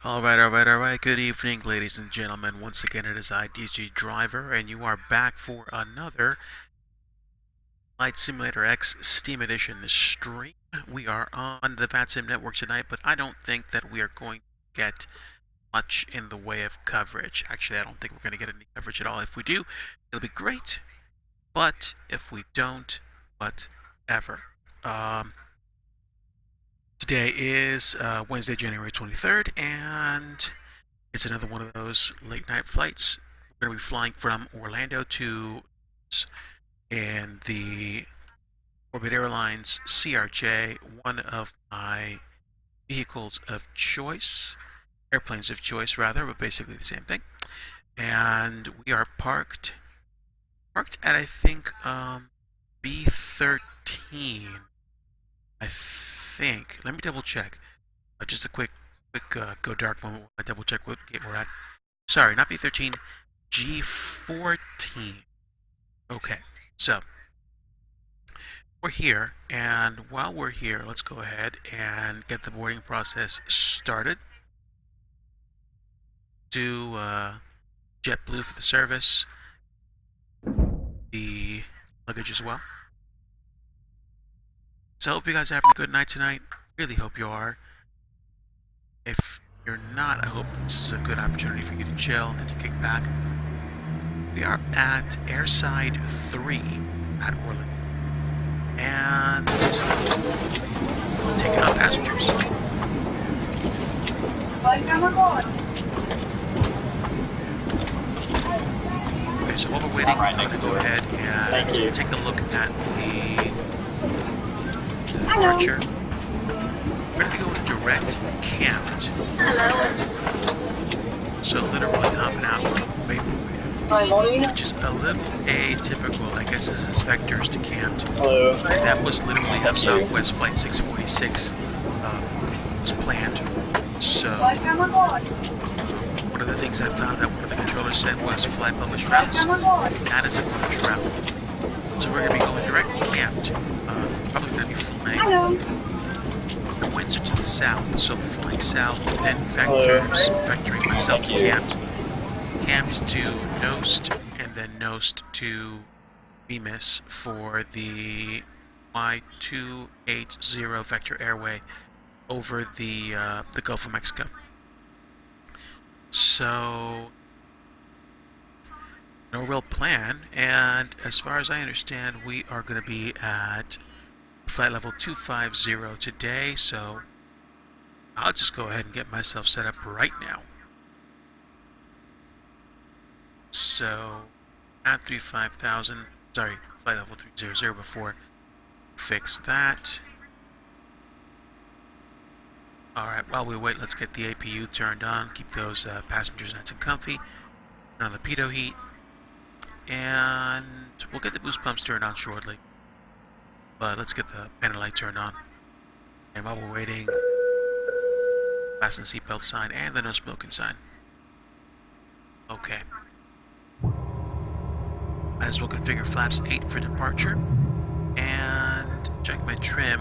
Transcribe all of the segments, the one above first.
All right. Good evening, ladies and gentlemen. Once again, it is I, DG Driver, and you are back for another Flight Simulator X Steam Edition stream. We are on the VATSIM network tonight, but I don't think that we are going to get much in the way of coverage. Actually, I don't think we're going to get any coverage at all. If we do, it'll be great, but if we don't, whatever. Today is Wednesday, January 23rd, and it's another one of those late night flights. We're going to be flying from Orlando to in the Orbit Airlines CRJ, one of my vehicles of choice, airplanes of choice rather, but basically the same thing. And we are parked at I think B13. I think. Let me double check. Just a quick go dark moment. I double check what gate we're at. Sorry, not B13, G14. Okay, so we're here, and while we're here, let's go ahead and get the boarding process started. Do JetBlue for the service, the luggage as well. So I hope you guys are having a good night tonight. Really hope you are. If you're not, I hope this is a good opportunity for you to chill and to kick back. We are at Airside 3 at Orlando. And taking on passengers. Okay, so while we're waiting, I'm going to go ahead and take a look at the departure. We're going to be going direct camped. Hello. So literally hopping out of the waypoint, which is a little atypical. I guess this is vectors to camped. Hello. That was literally how Southwest Flight 646 was planned. So one of the things I found that one of the controllers said was fly published routes. That is a published route. So we're going to be going direct camped. Probably going to be flying. The winds are to the south, so flying south, then vectoring myself to camped to Nost, and then Nost to Bemis for the Y280 vector airway over the Gulf of Mexico. So no real plan, and as far as I understand, we are going to be at flight level 250 today, so I'll just go ahead and get myself set up right now. So at 35,000, sorry, flight level 300 before, fix that. Alright, while we wait, let's get the APU turned on, keep those passengers nice and comfy, turn on the pitot heat, and we'll get the boost pumps turned on shortly. But let's get the panel light turned on. And while we're waiting, fasten seatbelt sign and the no smoking sign. Okay. Might as well configure flaps 8 for departure. And check my trim.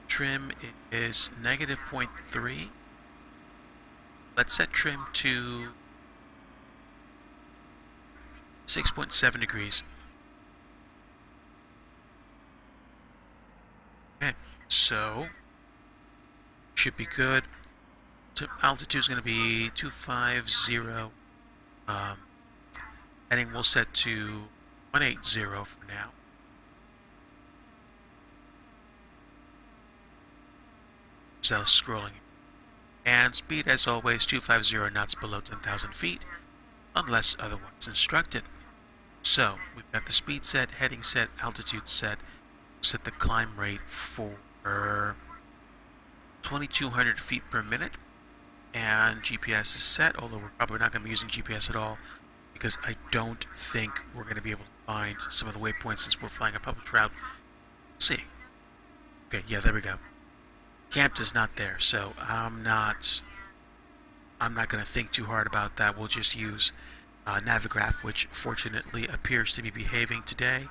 Trim is -0.3. Let's set trim to 6.7 degrees. Okay, so should be good. Altitude is going to be 250. Heading we'll set to 180 for now. So that's scrolling. And speed, as always, 250 knots below 10,000 feet, unless otherwise instructed. So we've got the speed set, heading set, altitude set. Set the climb rate for 2,200 feet per minute, and GPS is set, although we're probably not going to be using GPS at all because I don't think we're going to be able to find some of the waypoints since we're flying a published route. We'll see. Okay, yeah, there we go. Camped is not there, so I'm not going to think too hard about that. We'll just use Navigraph, which fortunately appears to be behaving today.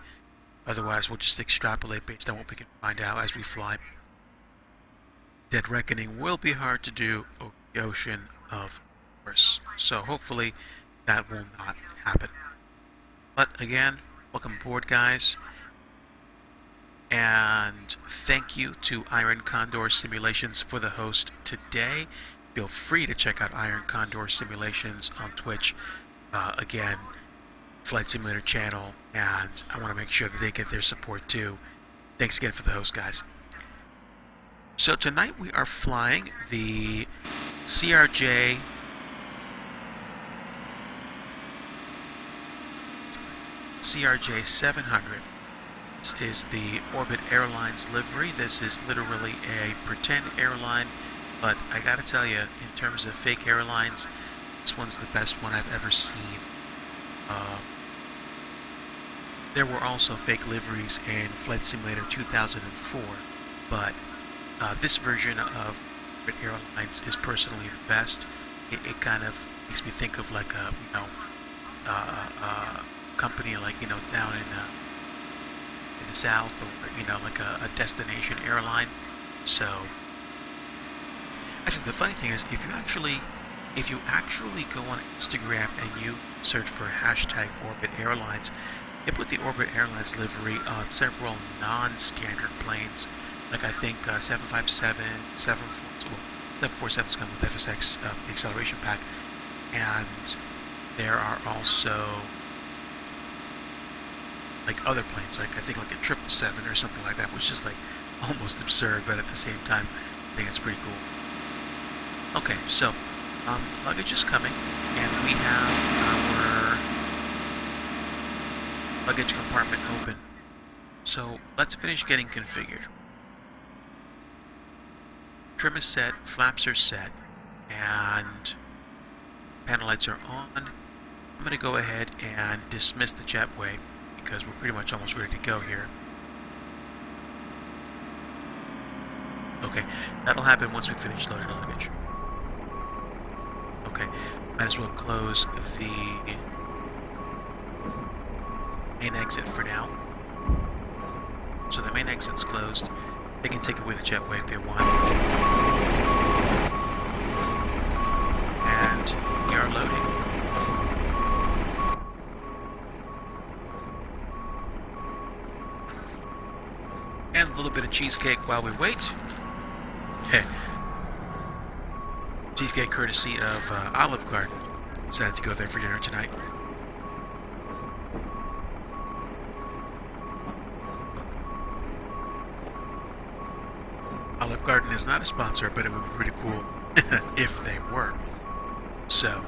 Otherwise, we'll just extrapolate based on what we can find out as we fly. Dead reckoning will be hard to do. Oh, the ocean, of course. So hopefully that will not happen. But again, welcome aboard, guys. And thank you to Iron Condor Simulations for the host today. Feel free to check out Iron Condor Simulations on Twitch. Again, Flight Simulator channel, and I want to make sure that they get their support too. Thanks again for the host, guys. So tonight we are flying the CRJ CRJ 700. This is the Orbit Airlines livery. This is literally a pretend airline, but I gotta tell you, in terms of fake airlines, this one's the best one I've ever seen. There were also fake liveries in Flight Simulator 2004, but this version of Orbit Airlines is personally the best. It kind of makes me think of like a company like down in the south, or like a destination airline. So actually, the funny thing is, if you actually go on Instagram and you search for hashtag Orbit Airlines, they put the Orbit Airlines livery on several non-standard planes, like I think 757, 747's come with FSX acceleration pack, and there are also like other planes, like I think like a 777 or something like that, which is like almost absurd, but at the same time, I think it's pretty cool. Okay, so luggage is coming, and we have our luggage compartment open. So let's finish getting configured. Trim is set, flaps are set, and panel lights are on. I'm going to go ahead and dismiss the jetway because we're pretty much almost ready to go here. Okay, that'll happen once we finish loading the luggage. Okay, might as well close the main exit for now. So the main exit's closed. They can take it with the jetway if they want. And we are loading. And a little bit of cheesecake while we wait. Hey. Cheesecake courtesy of Olive Garden. Decided to go there for dinner tonight. Olive Garden is not a sponsor, but it would be pretty cool if they were. So,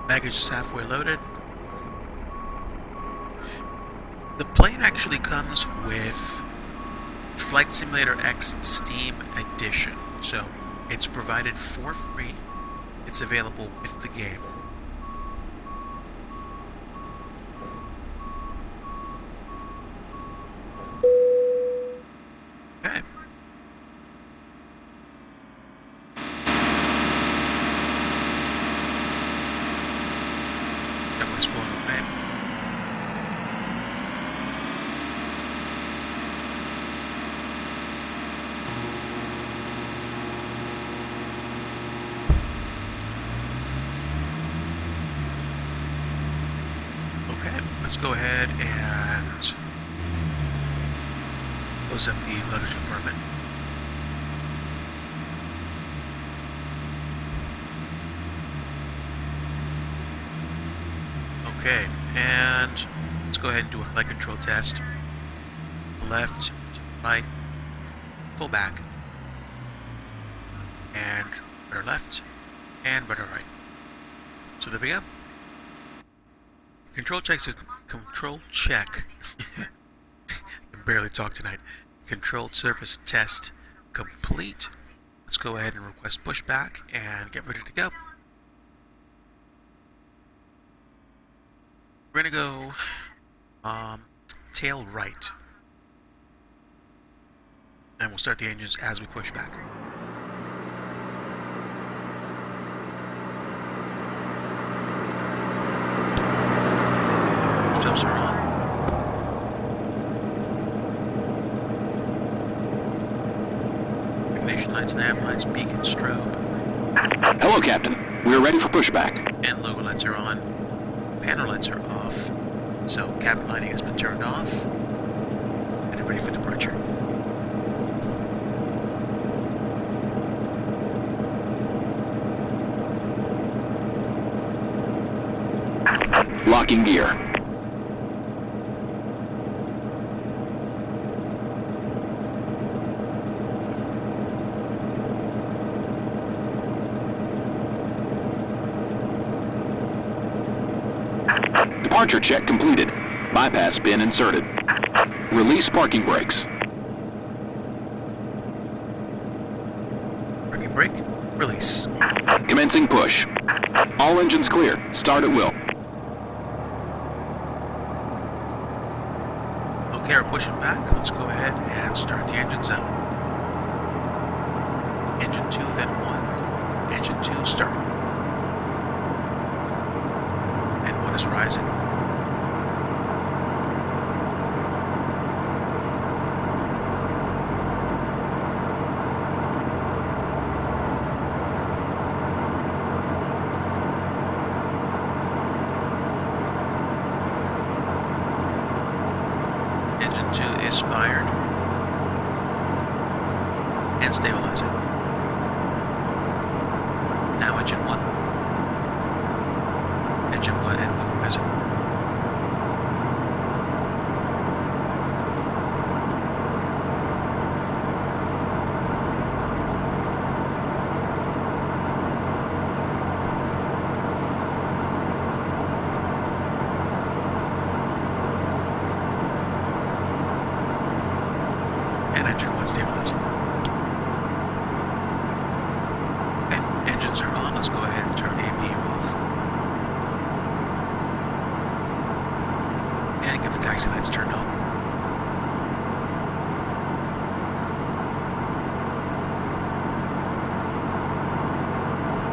baggage is halfway loaded. The plane actually comes with Flight Simulator X Steam Edition, so it's provided for free. It's available with the game. Okay. That one's pulling away. Let's go ahead and close up the luggage compartment. Okay, and let's go ahead and do a flight control test. Left, right, full back, and rudder left, and rudder right. So there we go. Control check. I can barely talk tonight. Controlled surface test complete. Let's go ahead and request pushback and get ready to go. We're gonna go tail right, and we'll start the engines as we push back. Stops are on. Ignition lights, nav lights, beacon, strobe. Hello, Captain. We are ready for pushback. And logo lights are on. Panel lights are off. So cabin lighting has been turned off. And ready for departure. Locking gear. Departure check completed. Bypass bin inserted. Release parking brakes. Parking brake. Release. Commencing push. All engines clear. Start at will. Okay, we're pushing back. Let's go ahead and start the engines up. Engine 2, then 1. Engine 2, start. And 1 is rising. Engine 2 is fired and stabilizing. Now engine 1. Engine 1 and 1 rising. And engine 1 stabilizing. And engines are on. Let's go ahead and turn AP off. And get the taxi lights turned on.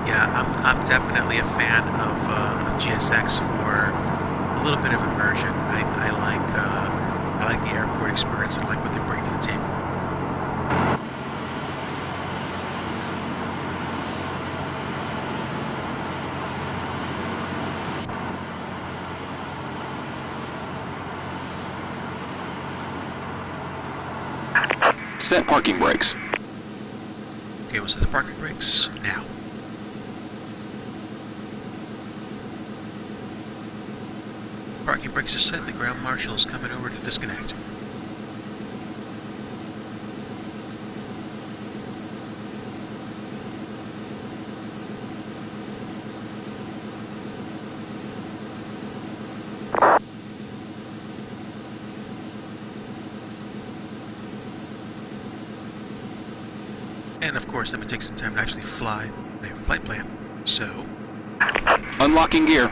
Yeah, I'm definitely a fan of GSX for a little bit of immersion. I like the airport experience and I like what they bring to the table. Set parking brakes. Okay, we'll set the parking brakes now. Parking brakes are set. The ground marshal is coming over to disconnect. And of course, then we take some time to actually fly. They have a flight plan. So, Unlocking gear.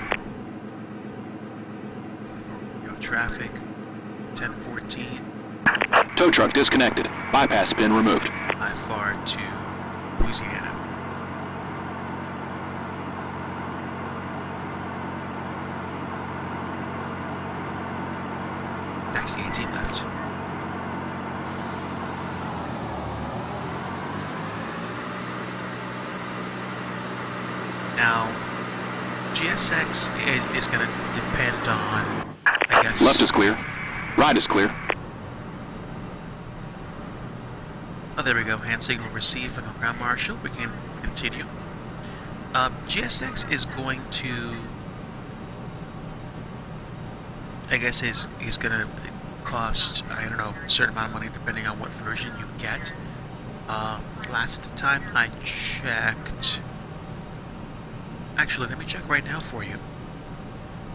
traffic, 1014, Tow truck disconnected. Bypass bin removed. IFAR to Louisiana. Taxi 18 left. Now, GSX is going to depend on, I guess... Left is clear. Right is clear. Oh, there we go. Hand signal received from the ground marshal. We can continue. GSX is going to... I guess is going to cost, I don't know, a certain amount of money depending on what version you get. Last time I checked... Actually, let me check right now for you.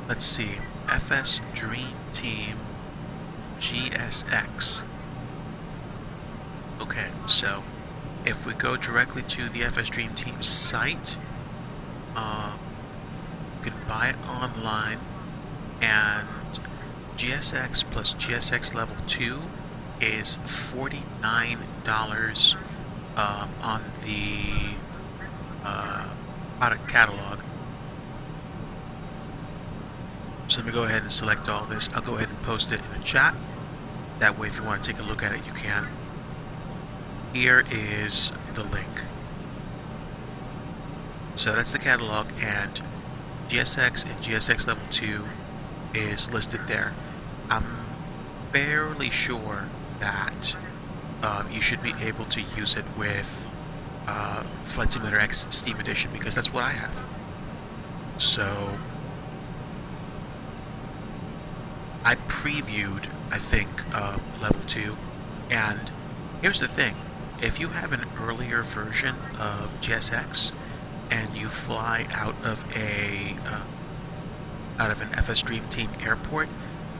Let's see. FS Dream Team GSX. Okay, so if we go directly to the FS Dream Team site, you can buy it online, and GSX plus GSX Level 2 is $49 on the product catalog. So let me go ahead and select all this. I'll go ahead and post it in the chat. That way, if you want to take a look at it, you can. Here is the link. So that's the catalog, and GSX and GSX Level 2 is listed there. I'm fairly sure that you should be able to use it with Flight Simulator X Steam Edition, because that's what I have. So I previewed, I think, Level 2, and here's the thing. If you have an earlier version of GSX and you fly out of an FS Dream Team airport,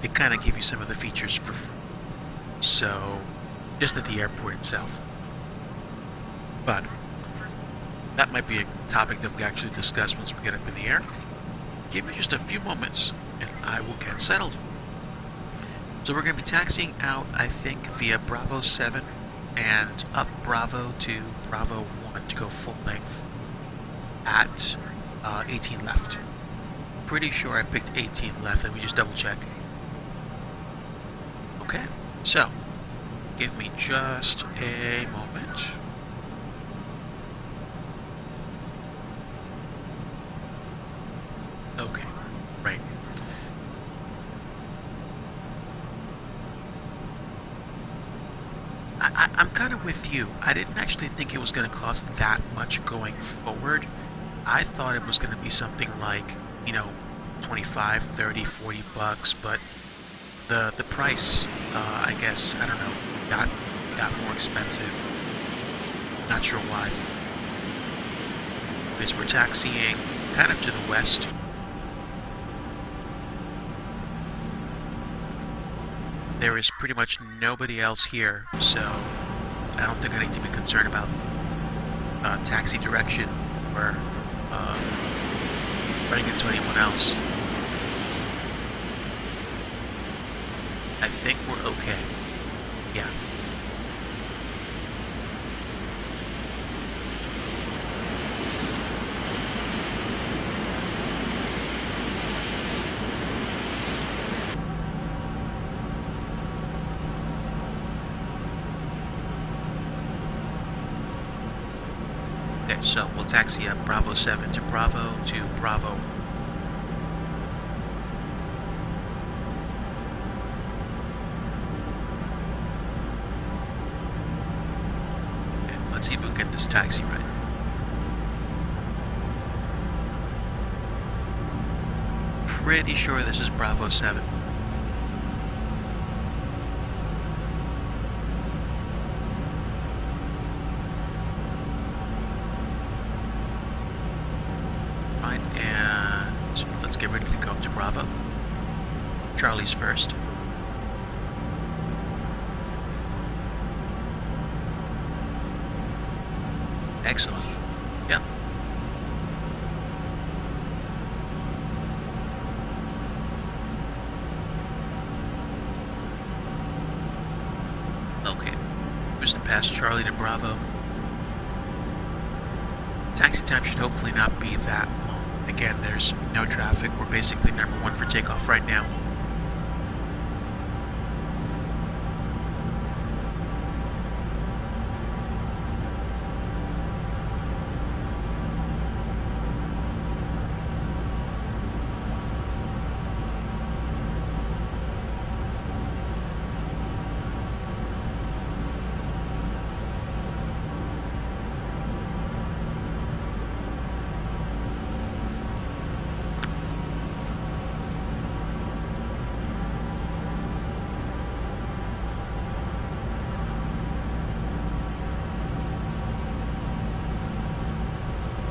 they kind of give you some of the features for free. So, just at the airport itself. But that might be a topic that we actually discuss once we get up in the air. Give me just a few moments and I will get settled. So we're going to be taxiing out, I think, via Bravo 7 and up Bravo to Bravo 1 to go full length at 18 left. Pretty sure I picked 18 left. Let me just double check. Okay, so give me just a moment. Okay, right. I'm kind of with you. I didn't actually think it was going to cost that much going forward. I thought it was going to be something like, 25, 30, 40 bucks, but the price, I guess, I don't know, got more expensive. Not sure why. Because we're taxiing kind of to the west. There is pretty much nobody else here, so I don't think I need to be concerned about taxi direction or running into anyone else. I think we're okay. Yeah. Okay, so we'll taxi up Bravo 7 to Bravo to Bravo. And let's see if we can get this taxi right. Pretty sure this is Bravo 7. Get ready to go up to Bravo. Charlie's first. Excellent. Yep. Okay. Cruising past Charlie to Bravo. Taxi time should hopefully not be that long. Again, there's no traffic. We're basically number one for takeoff right now.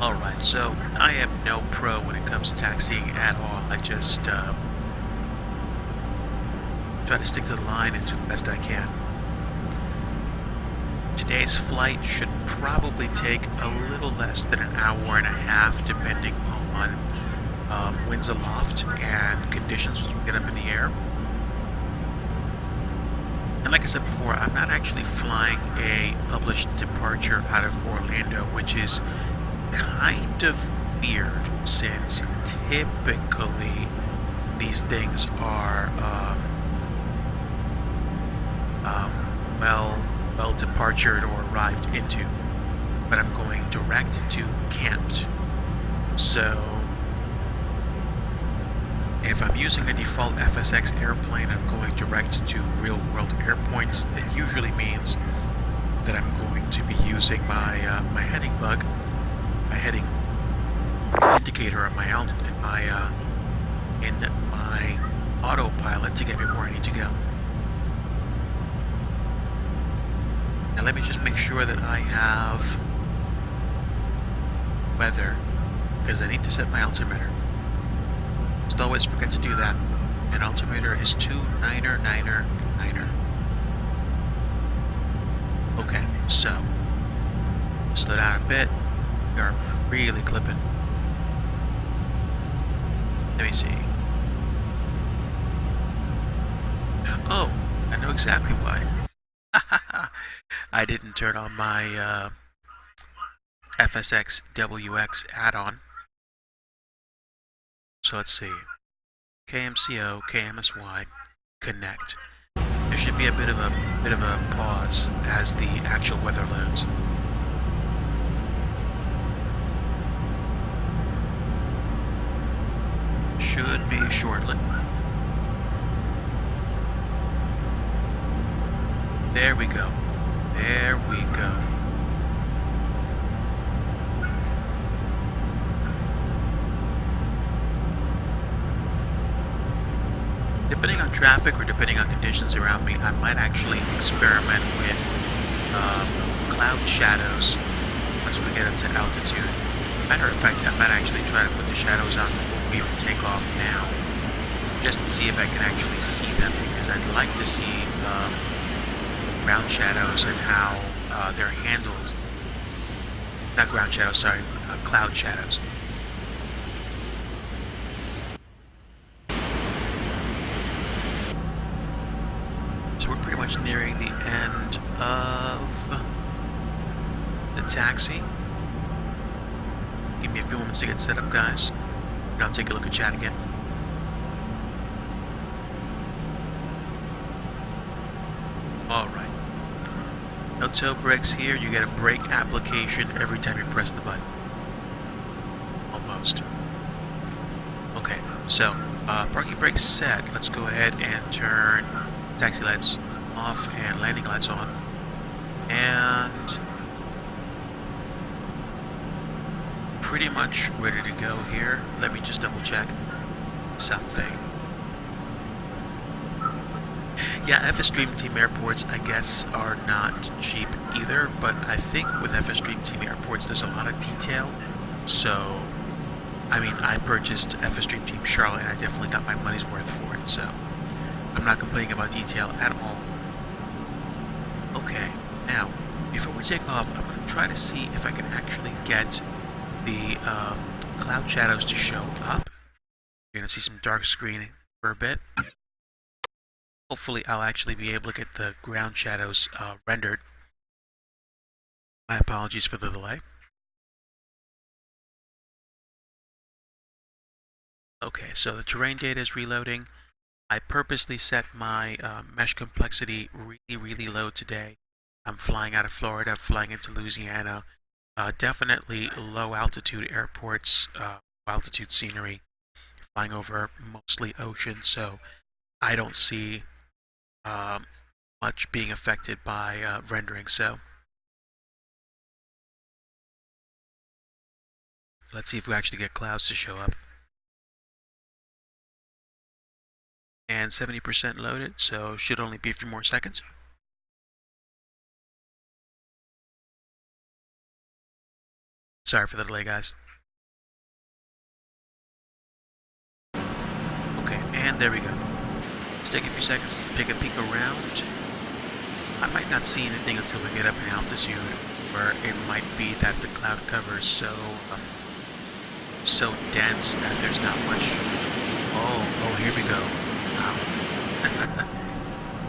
Alright, so I am no pro when it comes to taxiing at all. I just try to stick to the line and do the best I can. Today's flight should probably take a little less than an hour and a half, depending on winds aloft and conditions as we get up in the air. And like I said before, I'm not actually flying a published departure out of Orlando, which is kind of weird, since typically these things are well departured or arrived into, but I'm going direct to camped. So if I'm using a default FSX airplane, I'm going direct to real-world airpoints. That usually means that I'm going to be using my my heading bug, my heading indicator on my in my autopilot to get me where I need to go. Now let me just make sure that I have weather, because I need to set my altimeter. Just always forget to do that. And altimeter is 2999. Okay, so slow down a bit. We are really clipping. Let me see. Oh, I know exactly why. I didn't turn on my FSX WX add-on. So let's see. KMCO-KMSY connect. There should be a bit of a pause as the actual weather loads. Should be shortly. There we go. There we go. Depending on traffic or depending on conditions around me, I might actually experiment with cloud shadows once we get up to altitude. Matter of fact, I might actually try to put the shadows on before we even take off now, just to see if I can actually see them, because I'd like to see ground shadows and how they're handled. Not ground shadows, sorry, cloud shadows. So we're pretty much nearing the end of the taxi. Give me a few moments to get set up, guys, and I'll take a look at chat again. Alright. No toe brakes here. You get a brake application every time you press the button. Almost. Okay, so parking brakes set. Let's go ahead and turn taxi lights off and landing lights on. And pretty much ready to go here. Let me just double check something. Yeah, FS Dream Team airports, I guess, are not cheap either, but I think with FS Dream Team airports, there's a lot of detail. So, I mean, I purchased FS Dream Team Charlotte, and I definitely got my money's worth for it, so I'm not complaining about detail at all. Okay, now, before we take off, I'm going to try to see if I can actually get the cloud shadows to show up. You're going to see some dark screen for a bit. Hopefully I'll actually be able to get the ground shadows rendered. My apologies for the delay. Okay, so the terrain data is reloading. I purposely set my mesh complexity really low today. I'm flying out of Florida, flying into Louisiana. Definitely low altitude airports, altitude scenery, flying over mostly ocean, so I don't see much being affected by rendering. So let's see if we actually get clouds to show up. And 70% loaded, so should only be a few more seconds. Sorry for the delay, guys. Okay, and there we go. Let's take a few seconds to take a peek around. I might not see anything until we get up in altitude, where it might be that the cloud cover is so dense that there's not much. Oh, here we go. Wow.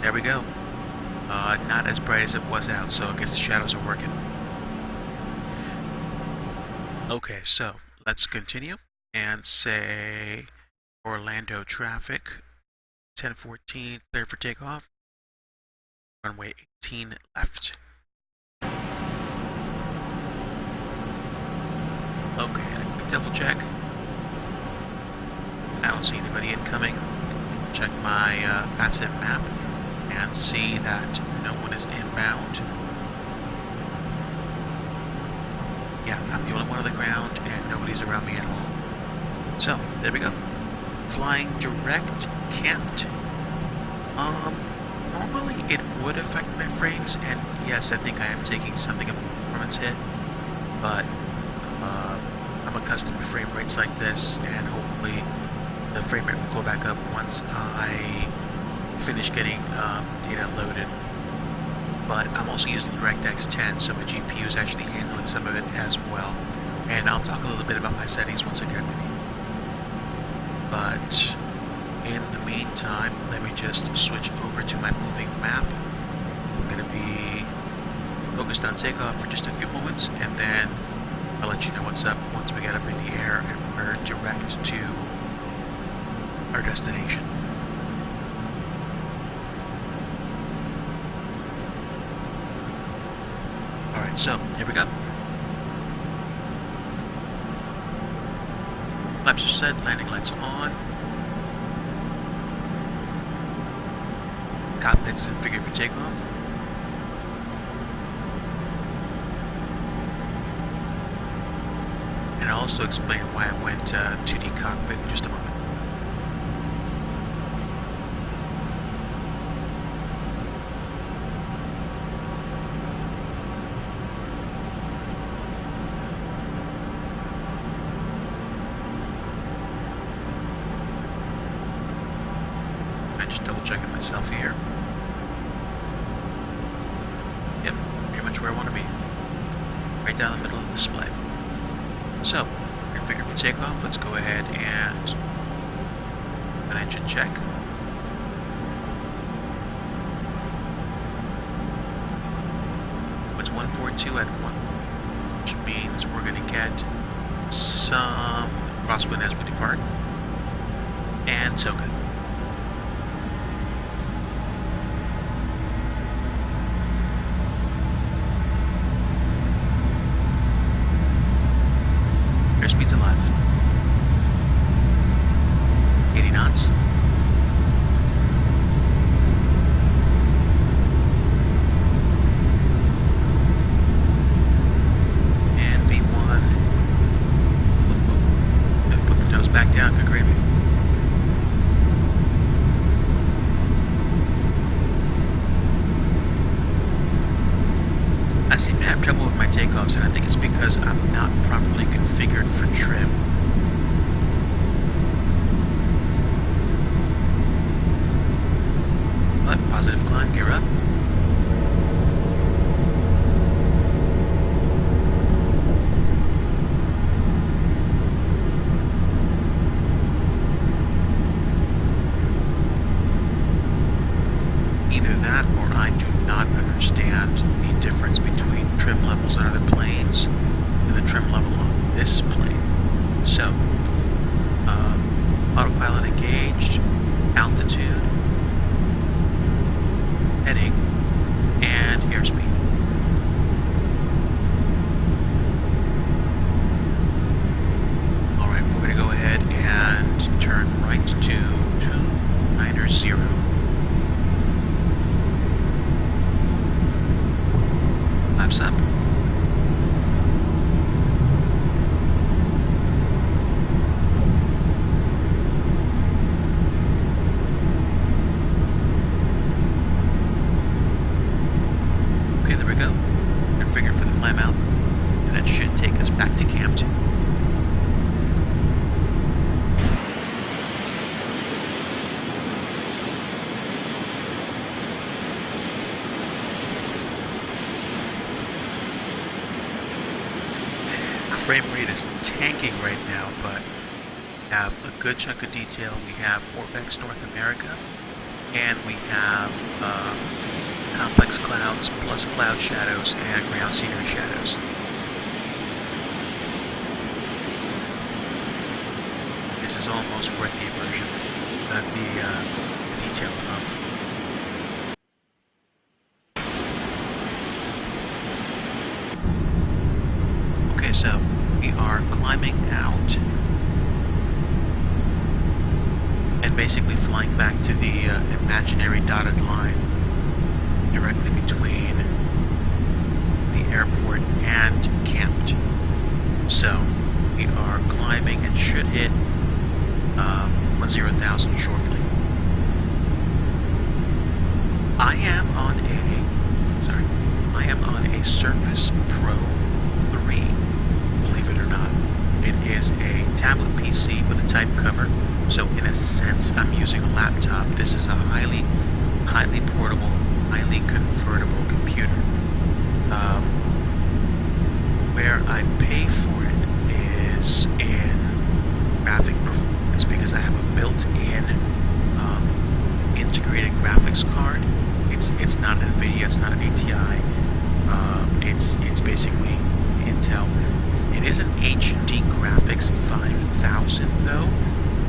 There we go. Not as bright as it was out, so I guess the shadows are working. Okay, so let's continue and say Orlando traffic, 1014, clear for takeoff. Runway 18 left. Okay, and a quick double check. I don't see anybody incoming. Check my passive map and see that no one is inbound. Yeah, I'm the only one on the ground and nobody's around me at all. So, there we go. Flying direct, camped. Normally it would affect my frames, and yes, I think I am taking something of a performance hit, but I'm accustomed to frame rates like this, and hopefully the frame rate will go back up once I finish getting data loaded. But I'm also using DirectX 10, so my GPU is actually handling some of it as well. And I'll talk a little bit about my settings once I get with you. But in the meantime, let me just switch over to my moving map. I'm going to be focused on takeoff for just a few moments, and then I'll let you know what's up once we get up in the air and we're direct to our destination. Alright, so here we go. Flaps are set, landing lights on. Cockpit's configured for takeoff. And I'll also explain why I went 2D cockpit in just a moment. I'm just double checking myself here. Yep, pretty much where I want to be. Right down the middle of the display. So, configured for takeoff. Let's go ahead and an engine check. It's 142 at 1, which means we're going to get some crosswind as we depart. And so good. Airspeed's alive. 80 knots. And V1. Whoop. Put the nose back down, good gravy. I seem to have trouble with my takeoffs, and I think it's because I'm not properly configured for trim. But positive climb, gear up. Either that or I do not understand the difference between trim levels on other planes and the trim level on this plane. So, autopilot engaged, altitude, heading, and airspeed. Alright, we're going to go ahead and turn right to 290. Laps up. Okay, there we go. Configured for the climb out, and that should take us back to camped. Frame rate is tanking right now, but we have a good chunk of detail. We have Orbex North America, and we have complex clouds plus cloud shadows and ground scenery shadows. This is almost worth the immersion, the detail alone. Okay, so we are climbing out and basically flying back to the imaginary dotted line directly between the airport and camped. So we are climbing and should hit 10,000 shortly. I am on a Surface Pro 3, believe it or not. It is a tablet PC with a type cover, so in a sense I'm using a laptop. This is a highly portable, highly convertible computer. Where I pay for it is in graphic performance, because I have a built-in integrated graphics card. It's not an NVIDIA, it's not an ATI. It's basically Intel. It is an HD graphics 5000 though,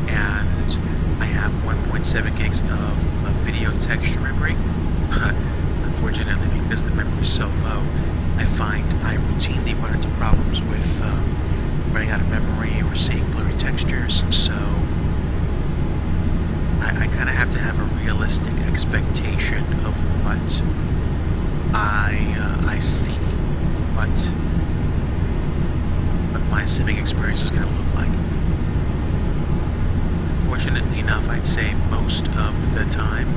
and I have 1.7 gigs of video texture memory. But unfortunately, because the memory is so low, I find I routinely run into problems with running out of memory or seeing blurry textures. So I kind of have to have a realistic expectation of what I see, what my simming experience is going to look like. Fortunately enough, I'd say most of the time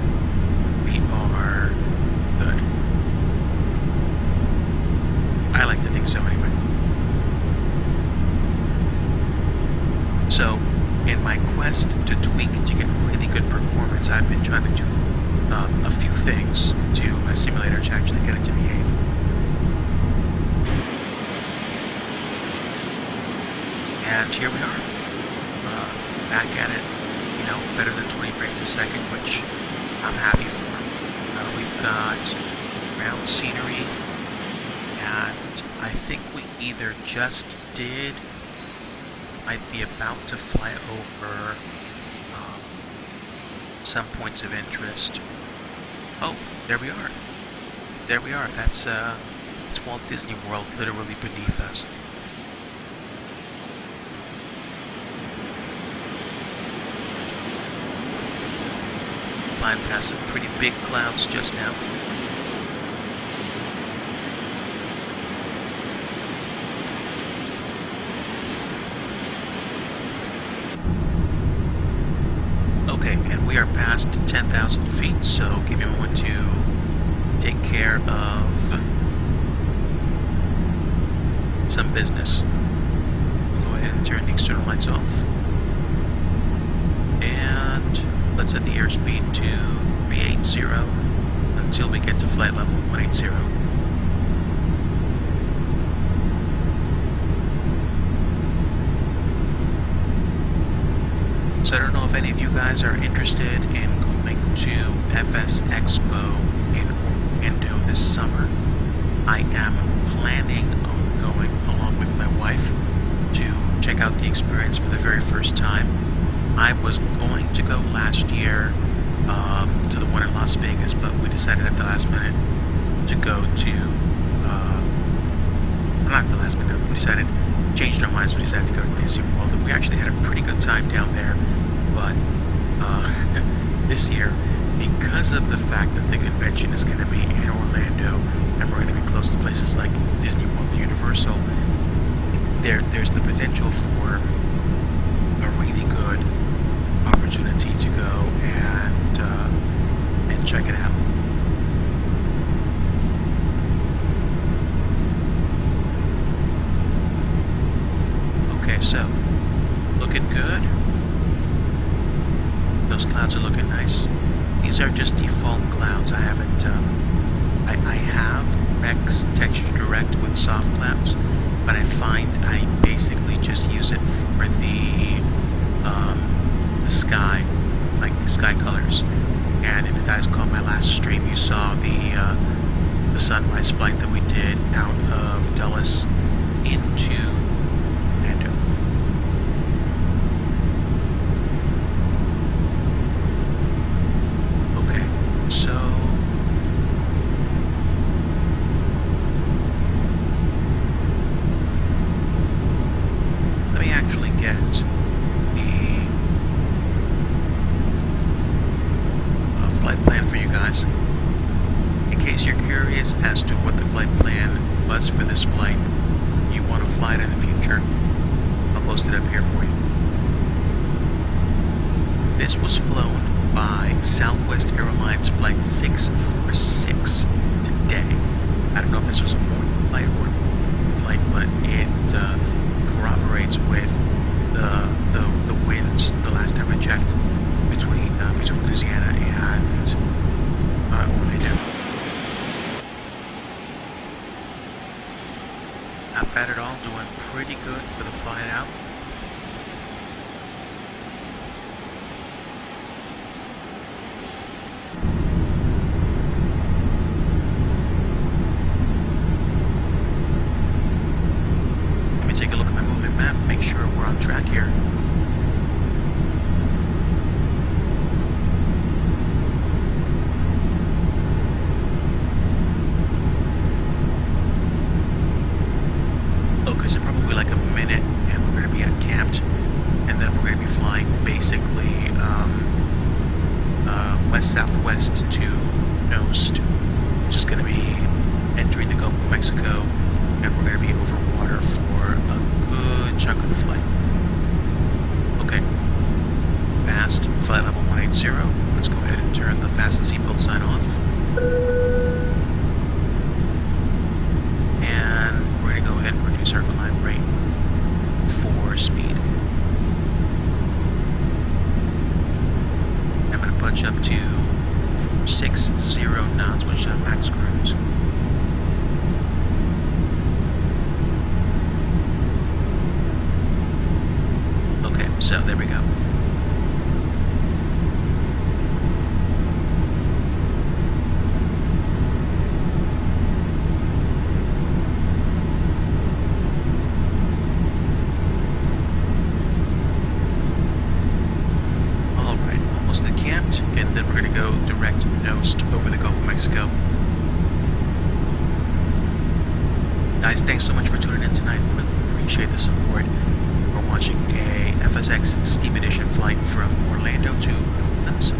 we are good. I like to think so anyway. So, in my quest to tweak to get really good performance, I've been trying to do a few things to my simulator to actually get it to behave. And here we are, back at it, better than 20 frames a second, which I'm happy for. We've got ground scenery, and I think we either just did, might be about to fly over some points of interest. Oh, there we are. There we are. That's Walt Disney World literally beneath us. Flying past some pretty big clouds just now. Okay, and we are past 10,000 feet, so give me a moment to take care of some business. Go ahead and turn the external lights off. And let's set the airspeed to 380 until we get to flight level 180. So I don't know if any of you guys are interested in going to FS Expo in Orlando this summer. I am planning on going along with my wife to check out the experience for the very first time. I was going to go last year to the one in Las Vegas, but we decided at the last minute to go to, not the last minute, we decided, changed our minds, we decided to go to Disney World, and we actually had a pretty good time down there. But this year, because of the fact that the convention is going to be in Orlando, and we're going to be close to places like Disney World and Universal, there's the potential for a really good opportunity to go and check it out. Okay, so looking good. Those clouds are looking nice. These are just default clouds. I haven't. I have Rex Texture Direct with soft clouds, but I find I basically just use it for the sky, like sky colors. And if you guys caught my last stream, you saw the sunrise flight that we did out of Dulles into Orlando. Okay, so case you're curious as to what the flight plan was for this flight, you want to fly it in the future, I'll post it up here for you. This was flown by Southwest Airlines Flight 646 today. I don't know if this was a morning flight or a flight, but it corroborates with the winds the last time I checked between Louisiana and Orlando. Not bad at all, doing pretty good for the flight out. Let me take a look at my movement map, make sure we're on track here. Okay, so probably like a minute and we're going to be uncapped, and then we're going to be flying basically west-southwest to Nost, which is going to be entering the Gulf of Mexico, and we're going to be over water for a good chunk of the flight. Okay, fast, flight level 180. Let's go ahead and turn the fasten seatbelt sign off. And we're going to go ahead and reduce our climb rate for speed. I'm going to punch up to 460 knots, which is a max cruise. Okay, so there we go. And then we're going to go direct Nost over the Gulf of Mexico. Guys, thanks so much for tuning in tonight. Really appreciate the support. We're watching a FSX Steam Edition flight from Orlando to Providence.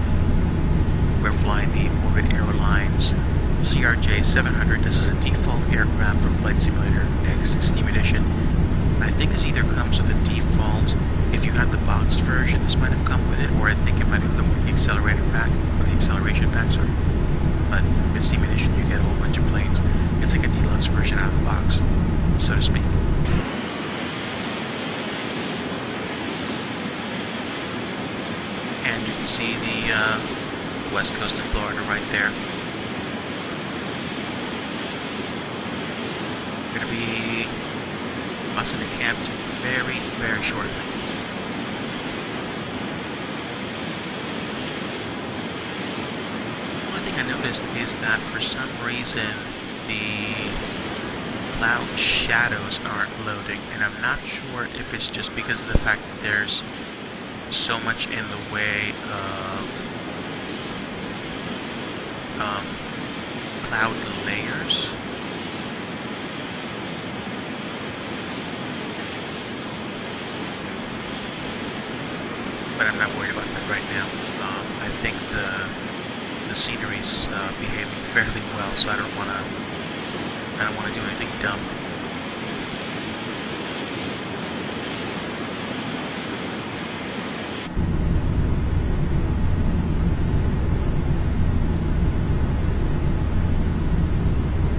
We're flying the Orbit Airlines CRJ 700. This is a default aircraft from Flight Simulator X Steam Edition. I think this either comes with a default. If you had the boxed version, this might have come with it, or I think it might have come with the accelerator pack, or the acceleration pack, sorry. But with Steam Edition, you get a whole bunch of planes. It's like a deluxe version out of the box, so to speak. And you can see the west coast of Florida right there. We're going to be busting and camped very, very shortly. I noticed is that for some reason the cloud shadows aren't loading, and I'm not sure if it's just because of the fact that there's so much in the way of cloud layers. But I'm not worried about that right now. I think the scenery's behaving fairly well, so I don't want to do anything dumb.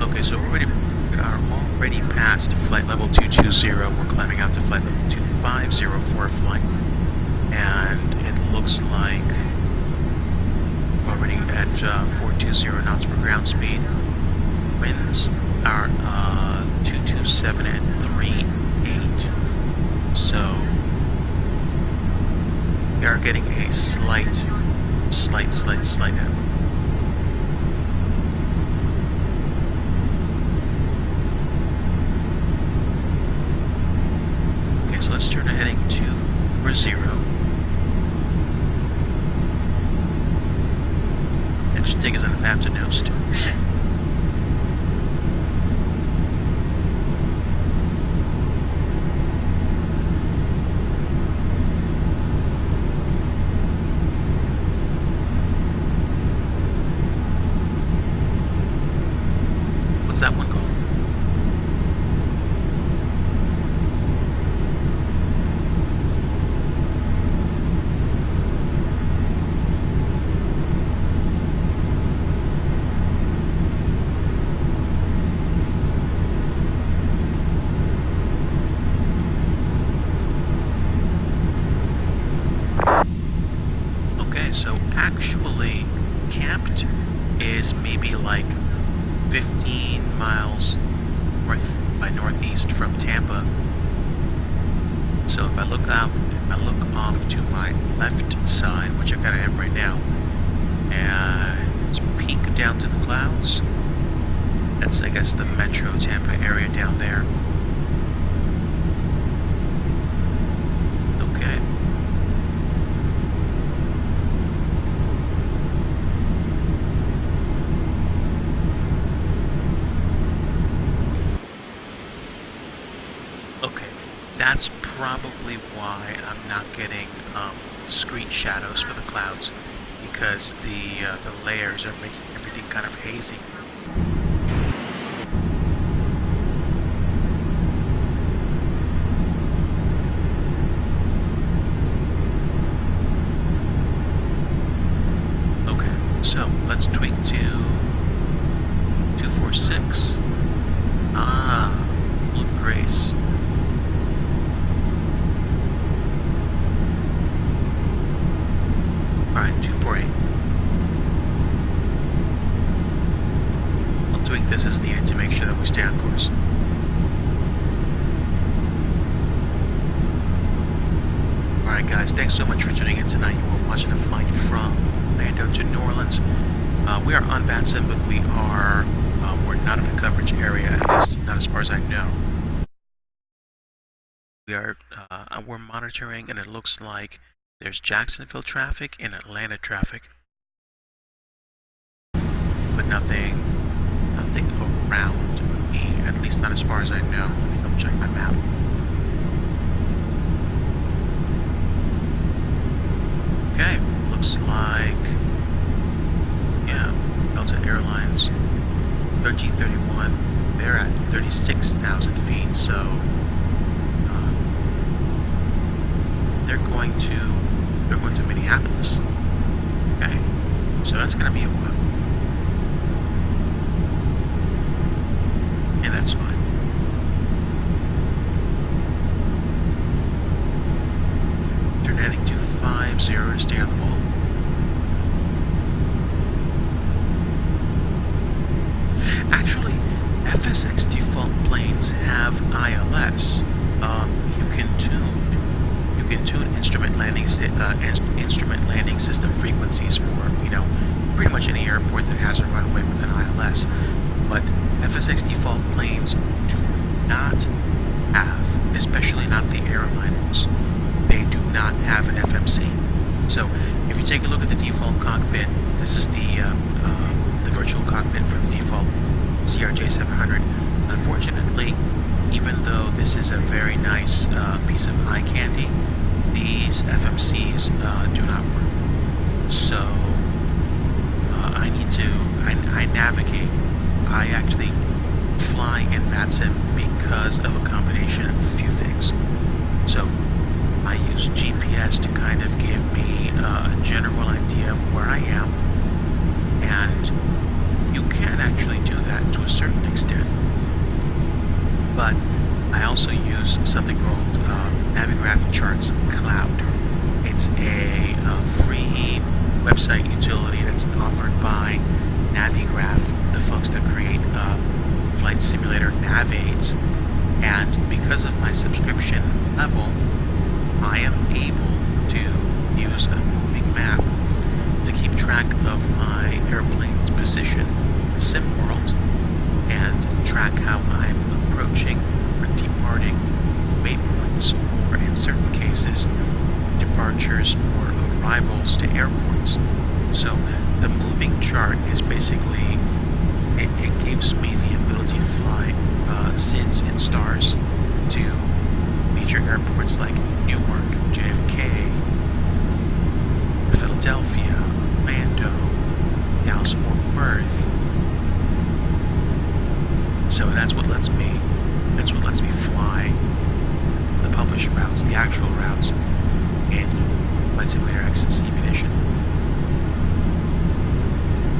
Okay, so we are already past flight level 220. We're climbing out to flight level 250 for a flight, and it looks like already at 420 knots for ground speed. Winds are 227 at 3.8. So we are getting a slight headwind. Okay, so let's turn a heading to 40. That should take us enough half to Nost. What's that one called? Okay, so actually, camped is maybe like 15 miles north by northeast from Tampa. So if I look off to my left side, which I kind of am right now, and peek down to the clouds, that's, I guess, the metro Tampa area down there. Okay. Okay, that's probably why I'm not getting discrete shadows for the clouds, because the layers are making everything kind of hazy. Okay, so let's tweak to 246. Full of grace. Alright, 248. I'll tweak this as needed to make sure that we stay on course. Alright guys, thanks so much for tuning in tonight. You were watching a flight from Orlando to New Orleans. We are on Batson, but we're not in a coverage area, at least not as far as I know. We're monitoring, and it looks like there's Jacksonville traffic and Atlanta traffic, but nothing around me, at least not as far as I know. Let me double check my map. Okay, looks like, yeah, Delta Airlines, 1331. They're at 36,000 feet, so they're going to Minneapolis. Okay, so that's gonna be a while, and that's fine. Turn heading 250 to stay on the ball. Actually, FSX default planes have ILS. You can tune instrument landing system frequencies for, pretty much any airport that has a runway with an ILS. But FSX default planes do not have, especially not the airliners, they do not have an FMC. So if you take a look at the default cockpit, this is the virtual cockpit for the default CRJ 700. Unfortunately, even though this is a very nice piece of eye candy, these FMCs do not work. So I navigate. I actually fly in VATSIM because of a combination of a few things. So I use GPS to kind of give me a general idea of where I am, and you can actually do that to a certain extent. But I also use something called Navigraph Charts Cloud. It's a free website utility that's offered by Navigraph, the folks that create flight simulator nav aids. And because of my subscription level, I am able to use a moving map to keep track of my airplane's position in the sim world and track how I'm approaching or departing waypoints, or in certain cases, departures or arrivals to airports. So the moving chart is basically, it gives me the ability to fly SIDS and STARS to major airports like Newark, JFK, Philadelphia, Orlando, Dallas-Fort Worth, So that's what lets me fly the published routes, the actual routes in Flight Simulator X Steam Edition.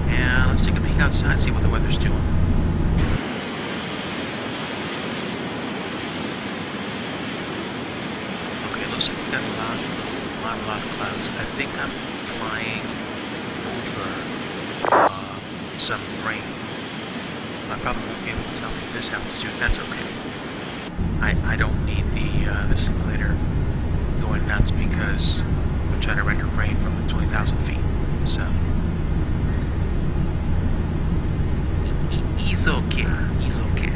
And let's take a peek outside, see what the weather's doing. Okay, looks like we've got a lot of clouds. I think I'm flying over some rain. I probably won't be able to tell from this altitude. That's okay. I don't need the simulator going nuts because I'm trying to render rain from 20,000 feet. So he's okay. He's okay.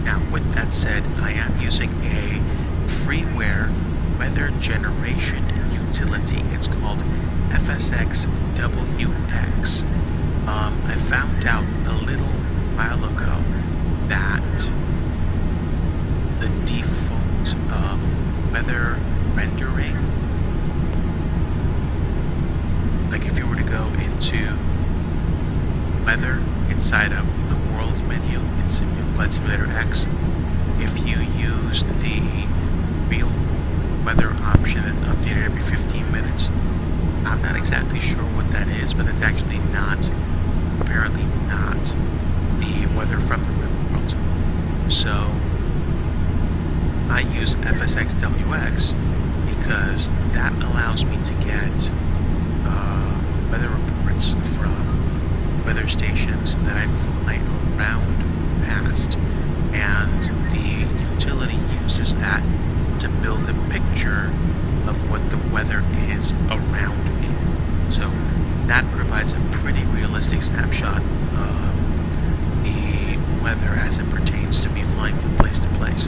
Now, with that said, I am using a freeware weather generation utility. It's called FSX-WX. I found out a little while ago that the default weather rendering, like if you were to go into weather inside of the world menu in Flight Simulator X, if you used the real weather option and updated every 15 minutes, I'm not exactly sure what that is, but it's actually apparently not the weather from the real world. So I use FSX-WX because that allows me to get weather reports from weather stations that I fly around past, and the utility uses that to build a picture of what the weather is around me. So that provides a pretty realistic snapshot of the weather as it pertains to me flying from place to place.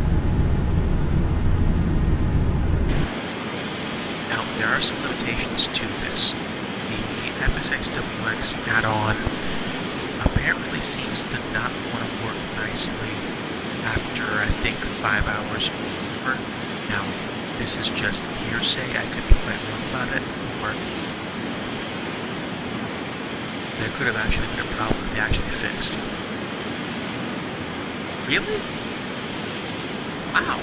Now, there are some limitations to this. The FSX-WX add-on apparently seems to not want to work nicely after, I think, 5 hours or more. Now, this is just hearsay. I could be quite wrong about it, or there could have actually been a problem that they actually fixed. Really? Wow.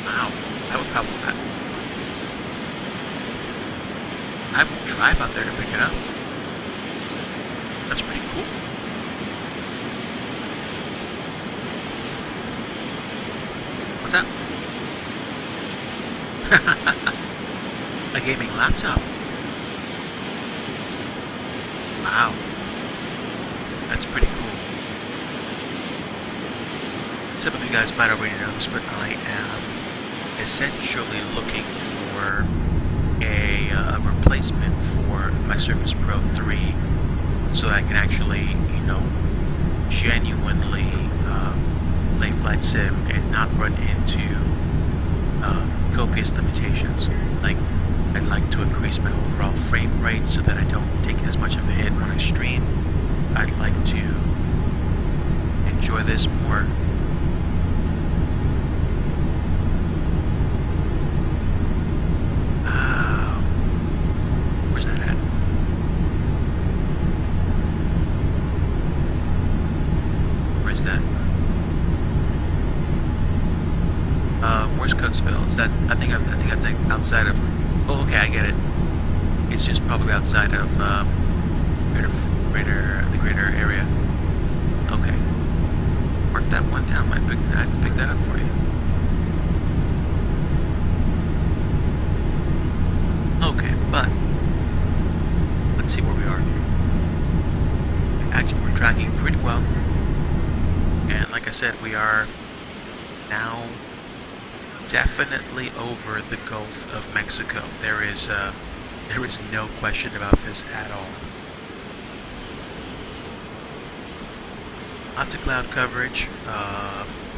Wow. I would probably not. I would drive out there to pick it up. That's pretty cool. What's that? A gaming laptop. Wow. That's pretty cool. Some of you guys might already know this, but I am essentially looking for a replacement for my Surface Pro 3 so that I can actually, genuinely play Flight Sim and not run into copious limitations. Like, I'd like to increase my overall frame rate so that I don't take as much of a hit when I stream. I'd like to enjoy this more. Where's that at? Where's that? Where's Coatesville? Is that? I think that's outside of. Oh, okay, I get it. It's just probably outside of the greater area. Okay. Mark that one down. I have to pick that up for you. Okay, but let's see where we are. Actually, we're tracking pretty well. And like I said, we are now definitely over the Gulf of Mexico. There is no question about this at all. Lots of cloud coverage.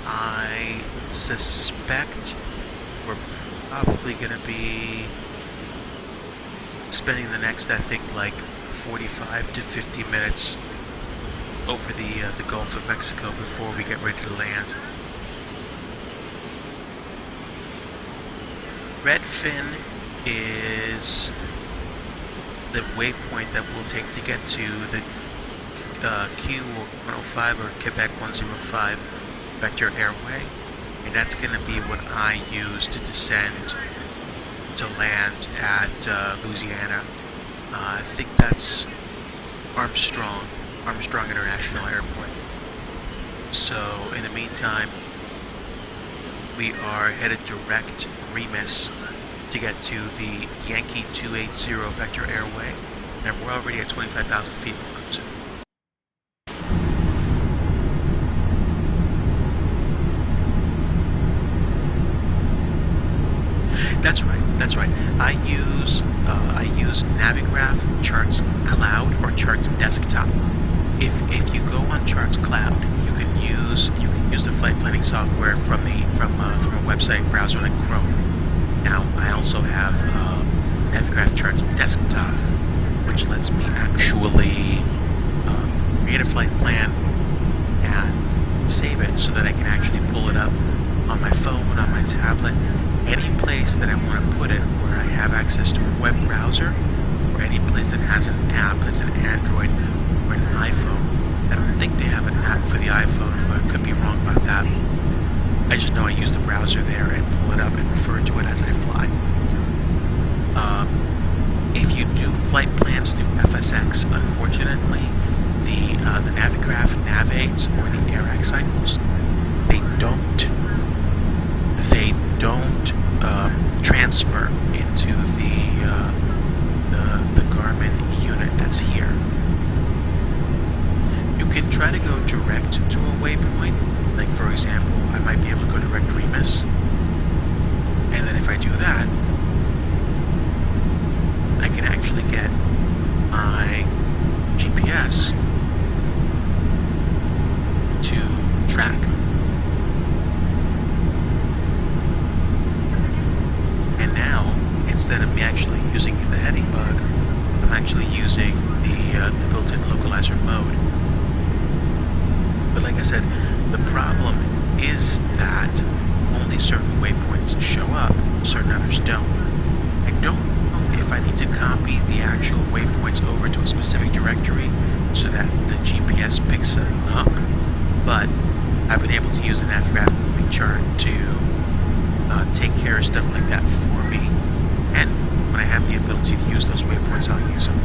I suspect we're probably going to be spending the next, I think, like 45 to 50 minutes over the Gulf of Mexico before we get ready to land. Redfin is the waypoint that we'll take to get to the Q105 or Quebec 105 vector airway, and that's going to be what I use to descend to land at Lousiana. I think that's Armstrong International Airport. So in the meantime, we are headed direct Remus to get to the Yankee 280 vector airway, and we're already at 25,000 feet. That's right. I use Navigraph Charts Cloud or Charts Desktop. If you go on Charts Cloud, you can use the flight planning software from a website browser like Chrome. Now I also have Navigraph Charts Desktop, which lets me actually create a flight plan and save it so that I can actually pull it up on my phone, on my tablet, any place that I want to put it where I have access to a web browser, or any place that has an app that's an Android or an iPhone. I don't think they have an app for the iPhone, but I could be wrong about that. I just know I use the browser there and pull it up and refer to it as I fly. If you do flight plans through FSX, unfortunately, the Navigraph Nav8s or the AirX cycles, they don't transfer into the Garmin unit that's here. You can try to go direct to a waypoint. Like for example, I might be able to go direct Remus, and then if I do that, I can actually get my GPS to track. And now, instead of me actually using the heading bug, I'm actually using the built-in localizer mode. But like I said, the problem is that only certain waypoints show up, certain others don't. I don't know if I need to copy the actual waypoints over to a specific directory so that the GPS picks them up, but I've been able to use the Navigraph moving chart to take care of stuff like that for me, and when I have the ability to use those waypoints, I'll use them.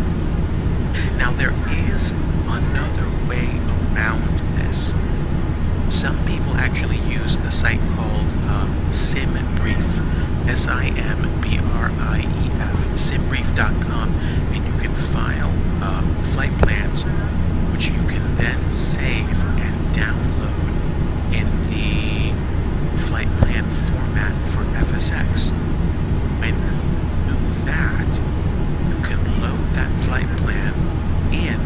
Now there is another way around this. Some people actually use a site called SimBrief, SIMBRIEF, simbrief.com, and you can file flight plans, which you can then save and download in the flight plan format for FSX. When you do that, you can load that flight plan in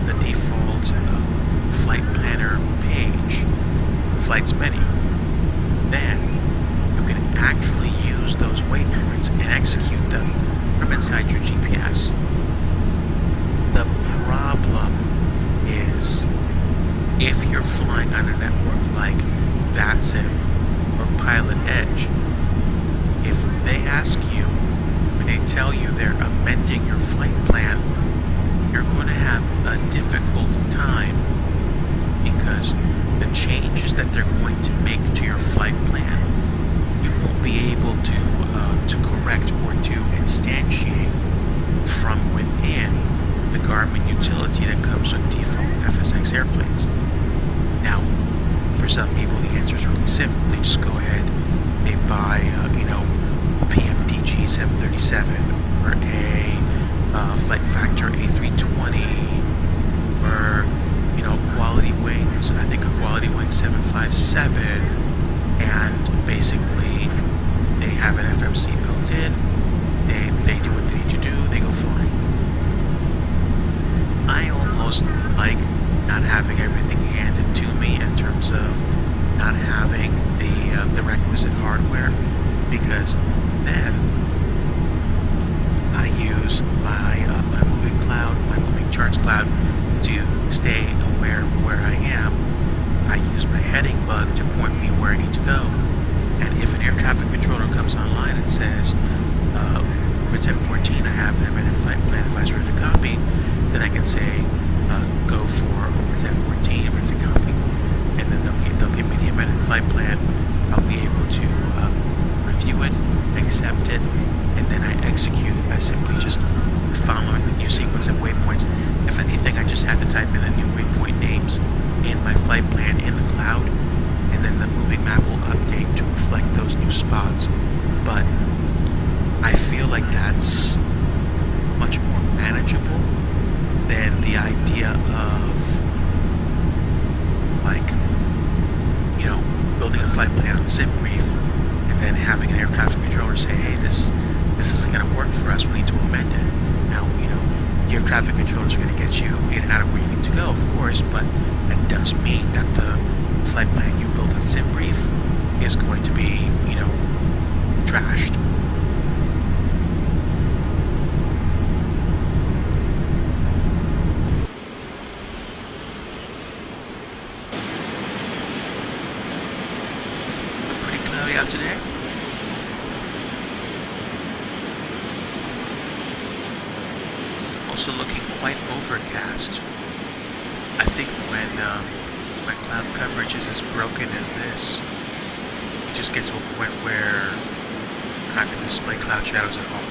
the default flight planner page, the flight's menu. Then you can actually use those waypoints and execute them from inside your GPS. The problem is if you're flying on a network like VATSIM or Pilot Edge, if they ask you, or they tell you they're amending your flight plan, you're going to have a difficult time, because the changes that they're going to make to your flight plan, you won't be able to correct or to instantiate from within the Garmin utility that comes with default FSX airplanes. Now, for some people, the answer is really simple. They just go ahead, they buy, PMDG 737 or a Flight Factor A320 or, Quality Wings. I think a Quality Wing 757, and basically they have an FMC built in. They do what they need to do. They go flying. I almost like not having everything handed to me in terms of not having the requisite hardware, because then I use my moving cloud, my moving charts cloud, to stay aware of where I am. I use my heading bug to point me where I need to go. And if an air traffic controller comes online and says, type in the new waypoint names in my flight plan in the cloud, and then the moving map will update to reflect those new spots. But I feel like that's much more manageable than the idea of, like, you know, building a flight plan on SimBrief and then having an air traffic controller say, hey, this isn't going to work for us, we need to amend it. Now, you know, the air traffic controllers are going to get you in and out of where you need to go, of course, but that does mean that the flight plan you built on SimBrief is going to be, you know, trashed. Pretty cloudy out today. Also looking quite overcast. I think when cloud coverage is as broken as this, you just get to a point where you're not going to display cloud shadows at all.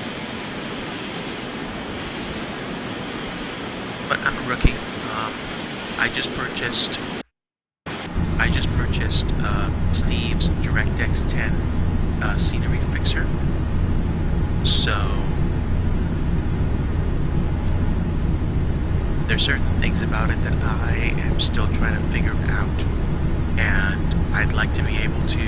But I'm a rookie. I just purchased Steve's DirectX 10 scenery fixer. So there's certain things about it that I am still trying to figure out, and I'd like to be able to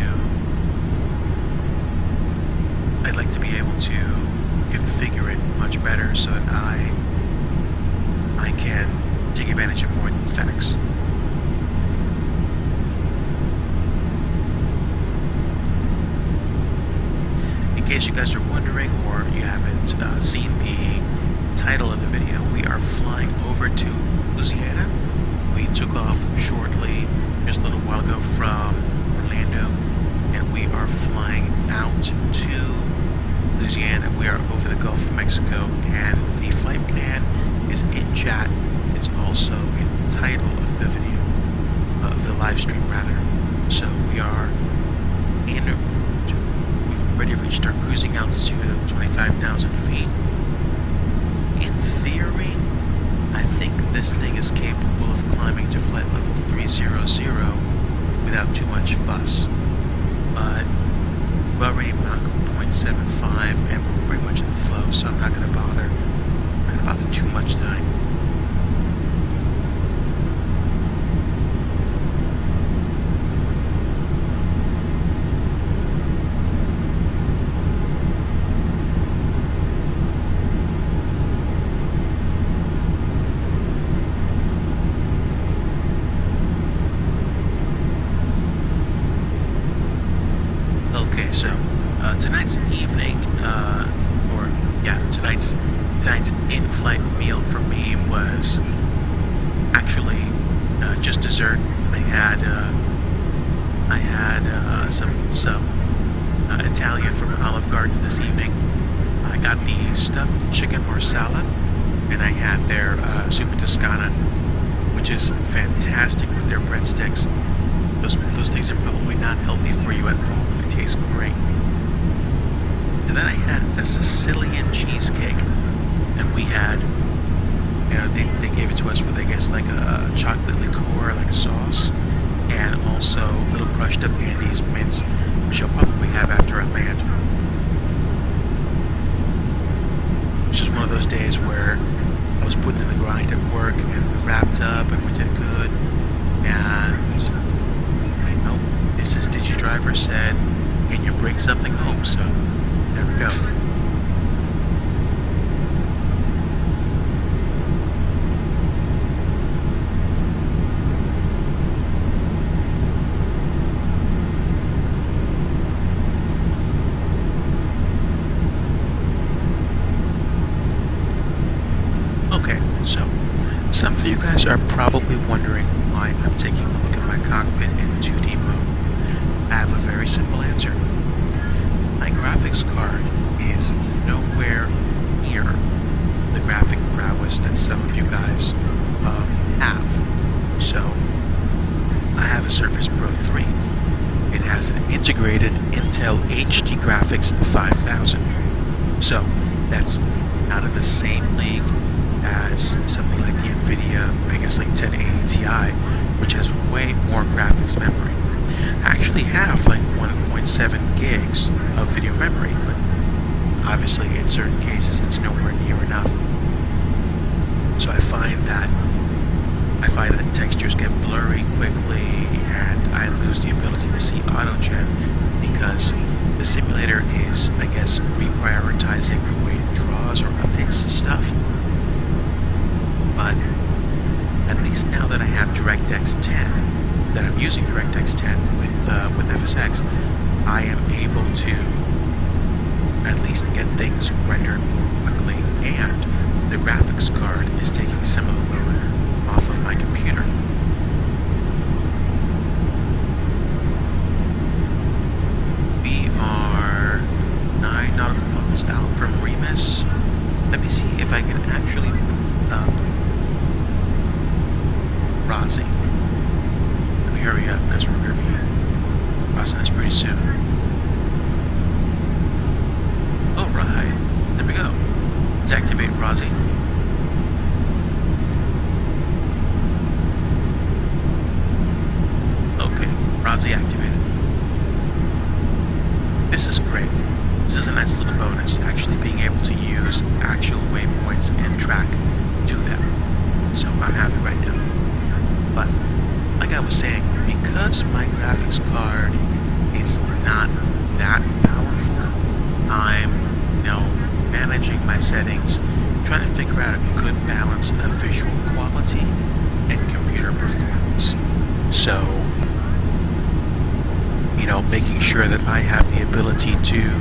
configure it much better so that I can take advantage of more effects. In case you guys are wondering, or you haven't seen the title of the video, we are flying over to Louisiana. We took off shortly, just a little while ago, from Orlando, and we are flying out to Louisiana. We are over the Gulf of Mexico, and the flight plan is in chat. It's also in the title of the video, of the live stream rather. So we are en route. We've already reached our cruising altitude of 25,000 feet. In theory, I think this thing is capable of climbing to flight level 300 without too much fuss. But we're already Mach 0.75 and we're pretty much in the flow, so I'm not going to bother. I'm not going to bother too much tonight. Tonight's in-flight meal for me was actually just dessert. I had some Italian from Olive Garden this evening. I got the stuffed chicken marsala, and I had their zuppa toscana, which is fantastic with their breadsticks. Those things are probably not healthy for you at all. They taste great. And then I had a Sicilian cheesecake, and we had, you know, they gave it to us with, I guess, like a chocolate liqueur, like sauce, and also little crushed up Andes mints, which I'll probably have after I land. It's just one of those days where I was putting in the grind at work, and we wrapped up, and we did good, and, you know, Mrs. DigiDriver said, can you bring something home? So there we go. Okay, so some of you guys are probably wondering why I'm taking a look at my cockpit in 2D mode. I have a very simple answer. My graphics card is nowhere near the graphic prowess that some of you guys have. So, I have a Surface Pro 3. It has an integrated Intel HD Graphics 5000. So, that's not in the same league as something like the NVIDIA, I guess like 1080 Ti, which has way more graphics memory. I actually have like 1.7 gigs of video memory, but obviously in certain cases it's nowhere near enough. So I find that textures get blurry quickly, and I lose the ability to see auto-gen because the simulator is, I guess, reprioritizing the way it draws or updates stuff. But at least now that I have DirectX 10, that I'm using DirectX 10 with FSX, I am able to at least get things rendered more quickly, and the graphics card is taking some of the load off of my computer. We are 9 nautical miles out from Remus. Let me see if I can actually pull up Rozzy. Let me hurry up because we're going to be crossing this pretty soon. Alright, there we go. Let's activate Rozzy. Rozzy activated. This is great. This is a nice little bonus, actually being able to use actual waypoints and track to them. So I'm happy right now. But, like I was saying, because my graphics card is not that powerful, I'm, managing my settings, trying to figure out a good balance of visual quality and computer performance. So, making sure that I have the ability to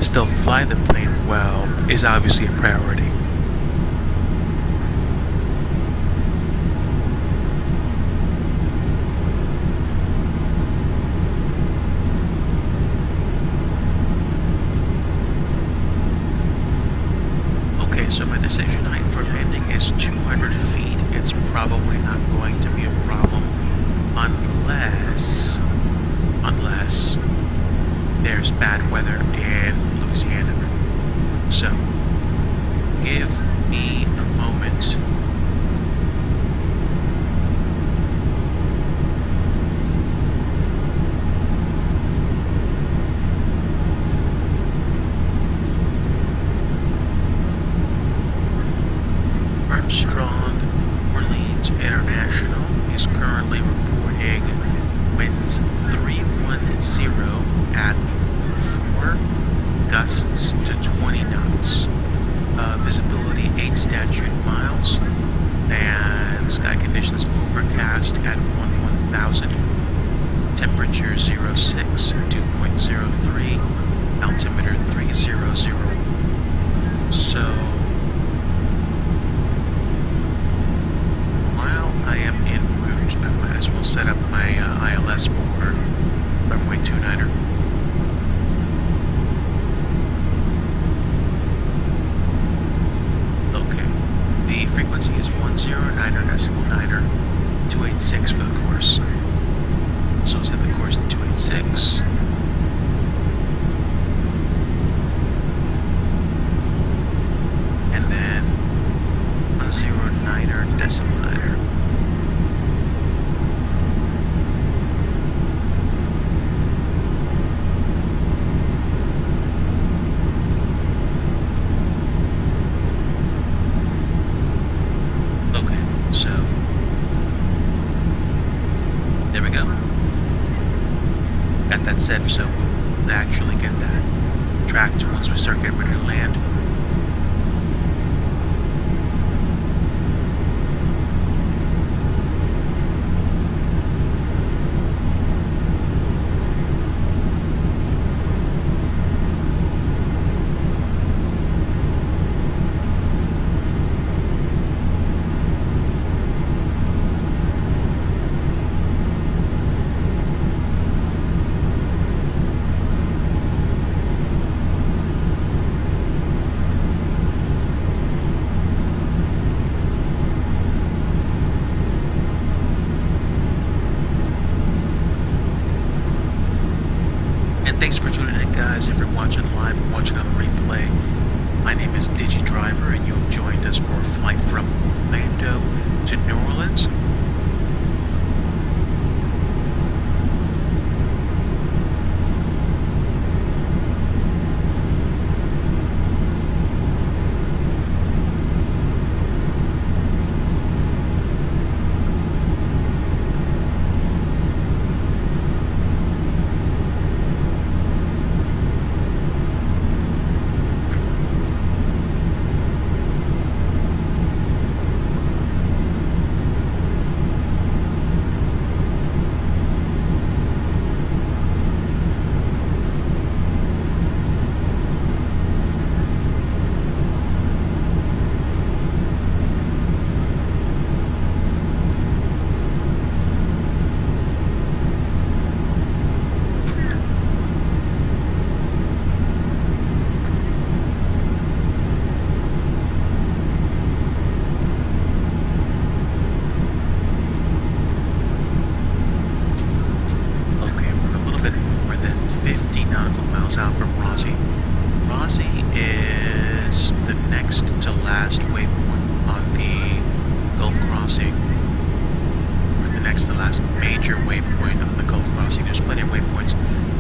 still fly the plane well is obviously a priority. Okay, so my decision height for landing is 200 feet. It's probably not going to be a problem unless there's bad weather in Louisiana. So, give me a moment. Armstrong Orleans International is currently reporting winds 310 at 4, gusts to 20 knots, visibility 8 statute miles, and sky conditions overcast at 1,000, temperature 06, 2.03, altimeter 300. So, while I am en route, I might as well set up my ILS for runway 29er. The frequency is 109.9er, 286 for the course. So set the course to 286. And then 109er decimal niner. So, there we go. Got that set, so we'll actually get that tracked once we start getting ready to land. Thanks for tuning in, guys. If you're watching live or watching on the replay, My name is DigiDriver, and you have joined us for a flight from Orlando to New Orleans. Out from Rossi. Rossi is the next to last waypoint on the Gulf Crossing, or the next to last major waypoint on the Gulf Crossing. There's plenty of waypoints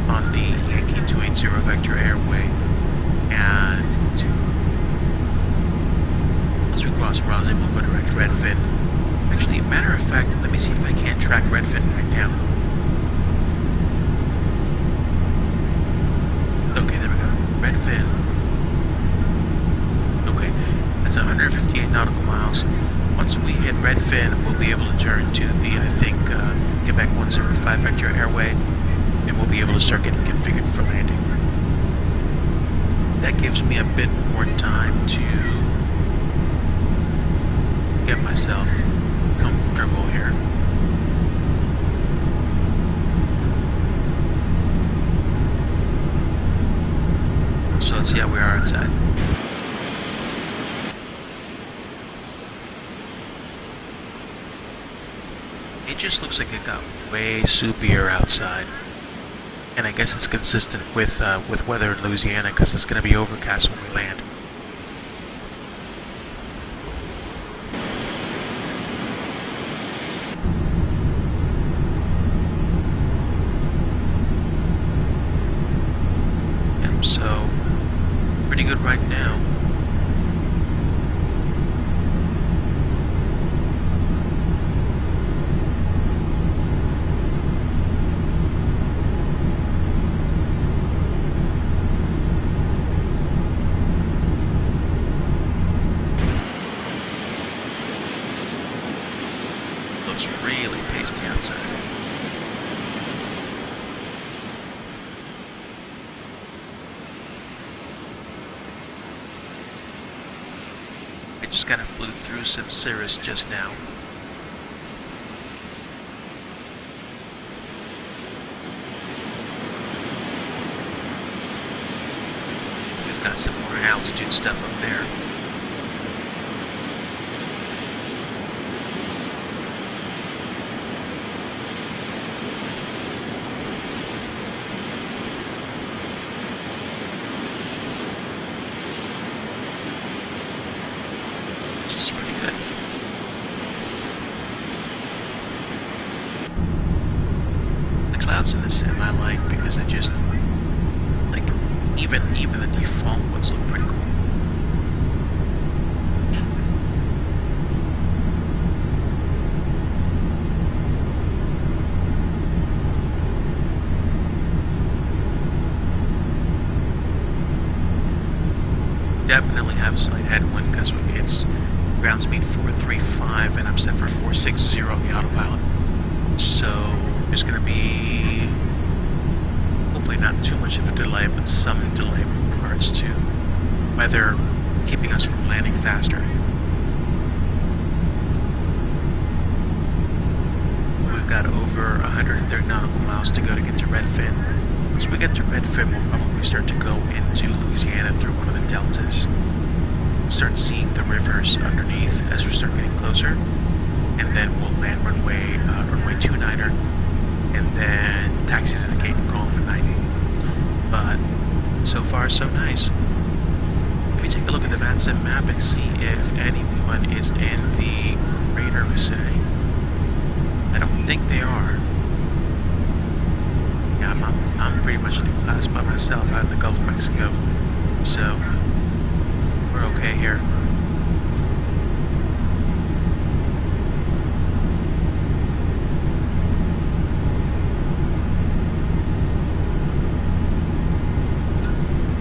on the Yankee 280 Vector Airway, and once we cross Rossi, we'll go direct Redfin. Actually, matter of fact, let me see if I can't track Redfin right now. Okay, there we go. Redfin. Okay, that's 158 nautical miles. Once we hit Redfin, we'll be able to turn to the, I think, Quebec 105 Vector Airway, and we'll be able to start getting configured for landing. That gives me a bit more time to get myself comfortable here. So let's see how we are outside. It just looks like it got way soupier outside, and I guess it's consistent with weather in Louisiana because it's going to be overcast when we land. Yep, so pretty good right now. Looks really pasty outside. I just kind of flew through some cirrus just now. We've got some more altitude stuff up there. In the sim I like because they just like even the default ones look pretty cool. Definitely have a slight headwind because it's ground speed 435 and I'm set for 460 on the autopilot. So there's going to be hopefully not too much of a delay, but some delay with regards to weather keeping us from landing faster. We've got over 130 nautical miles to go to get to Redfin. Once we get to Redfin, we'll probably start to go into Louisiana through one of the deltas. Start seeing the rivers underneath as we start getting closer, and then we'll land runway 29er, and then taxi to the gate and call it a night. But so far so nice. Maybe take a look at the VATSIM map and see if anyone is in the greater vicinity. I don't think they are. Yeah, I'm pretty much in a class by myself out in the Gulf of Mexico, so we're okay here.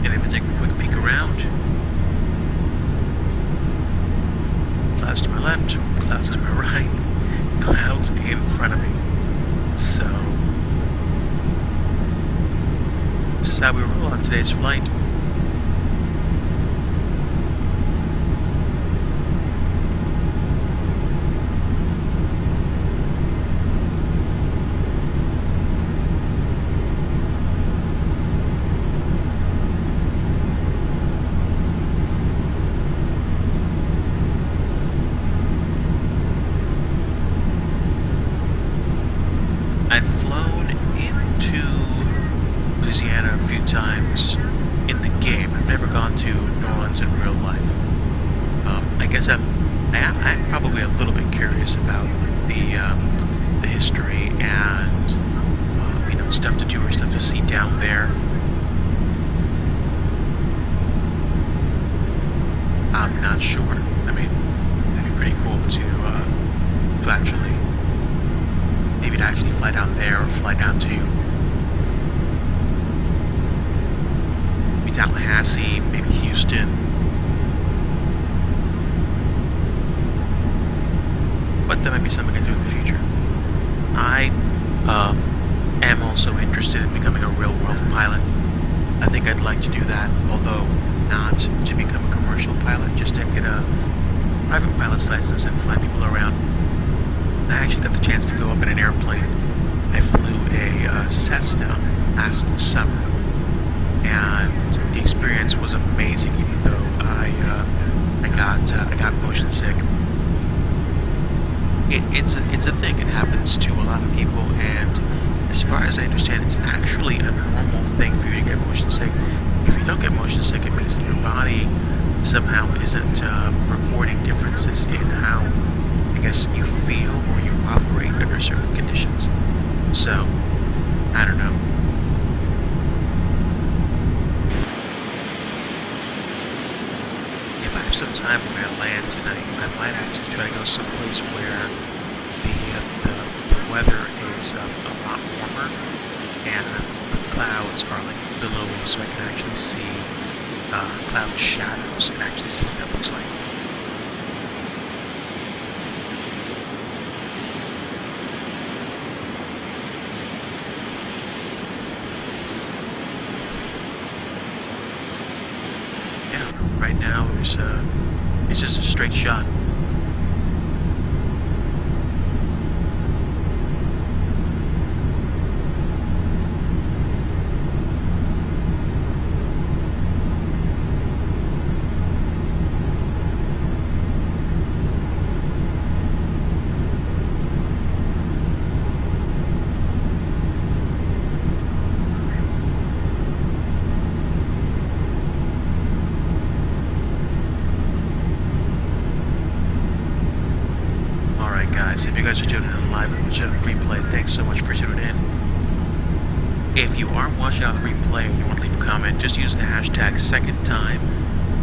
And if I take a quick peek around, clouds to my left, clouds to my right, clouds in front of me. So this is how we roll on today's flight. I've flown into Louisiana a few times in the game. I've never gone to New Orleans in real life. I guess I'm probably a little bit curious about the history and stuff to do or stuff to see down there. I'm not sure. I mean, it'd be pretty cool to actually maybe to actually fly down there or fly down to maybe Tallahassee, maybe Houston. But that might be something I do in the future. I am also interested in becoming a real-world pilot. I think I'd like to do that, although not to become a commercial pilot, just to get a private pilot's license and fly people around. I actually got the chance to go up in an airplane. I flew a Cessna last summer, and the experience was amazing, even though I got motion sick. It's a thing. It happens to a lot of people, and as far as I understand, it's actually a normal thing for you to get motion sick. If you don't get motion sick, it means that your body somehow isn't reporting differences in how, I guess, you feel or you operate under certain conditions. So, I don't know. If I have some time when I land tonight, I might actually try to go someplace where the weather is a lot warmer and the clouds are like below me, so I can actually see cloud shadows and actually see what that looks like. Yeah, right now it's just a straight shot. If you guys are tuning in live or watching on replay, thanks so much for tuning in. If you are watching on replay and you want to leave a comment, just use the hashtag second time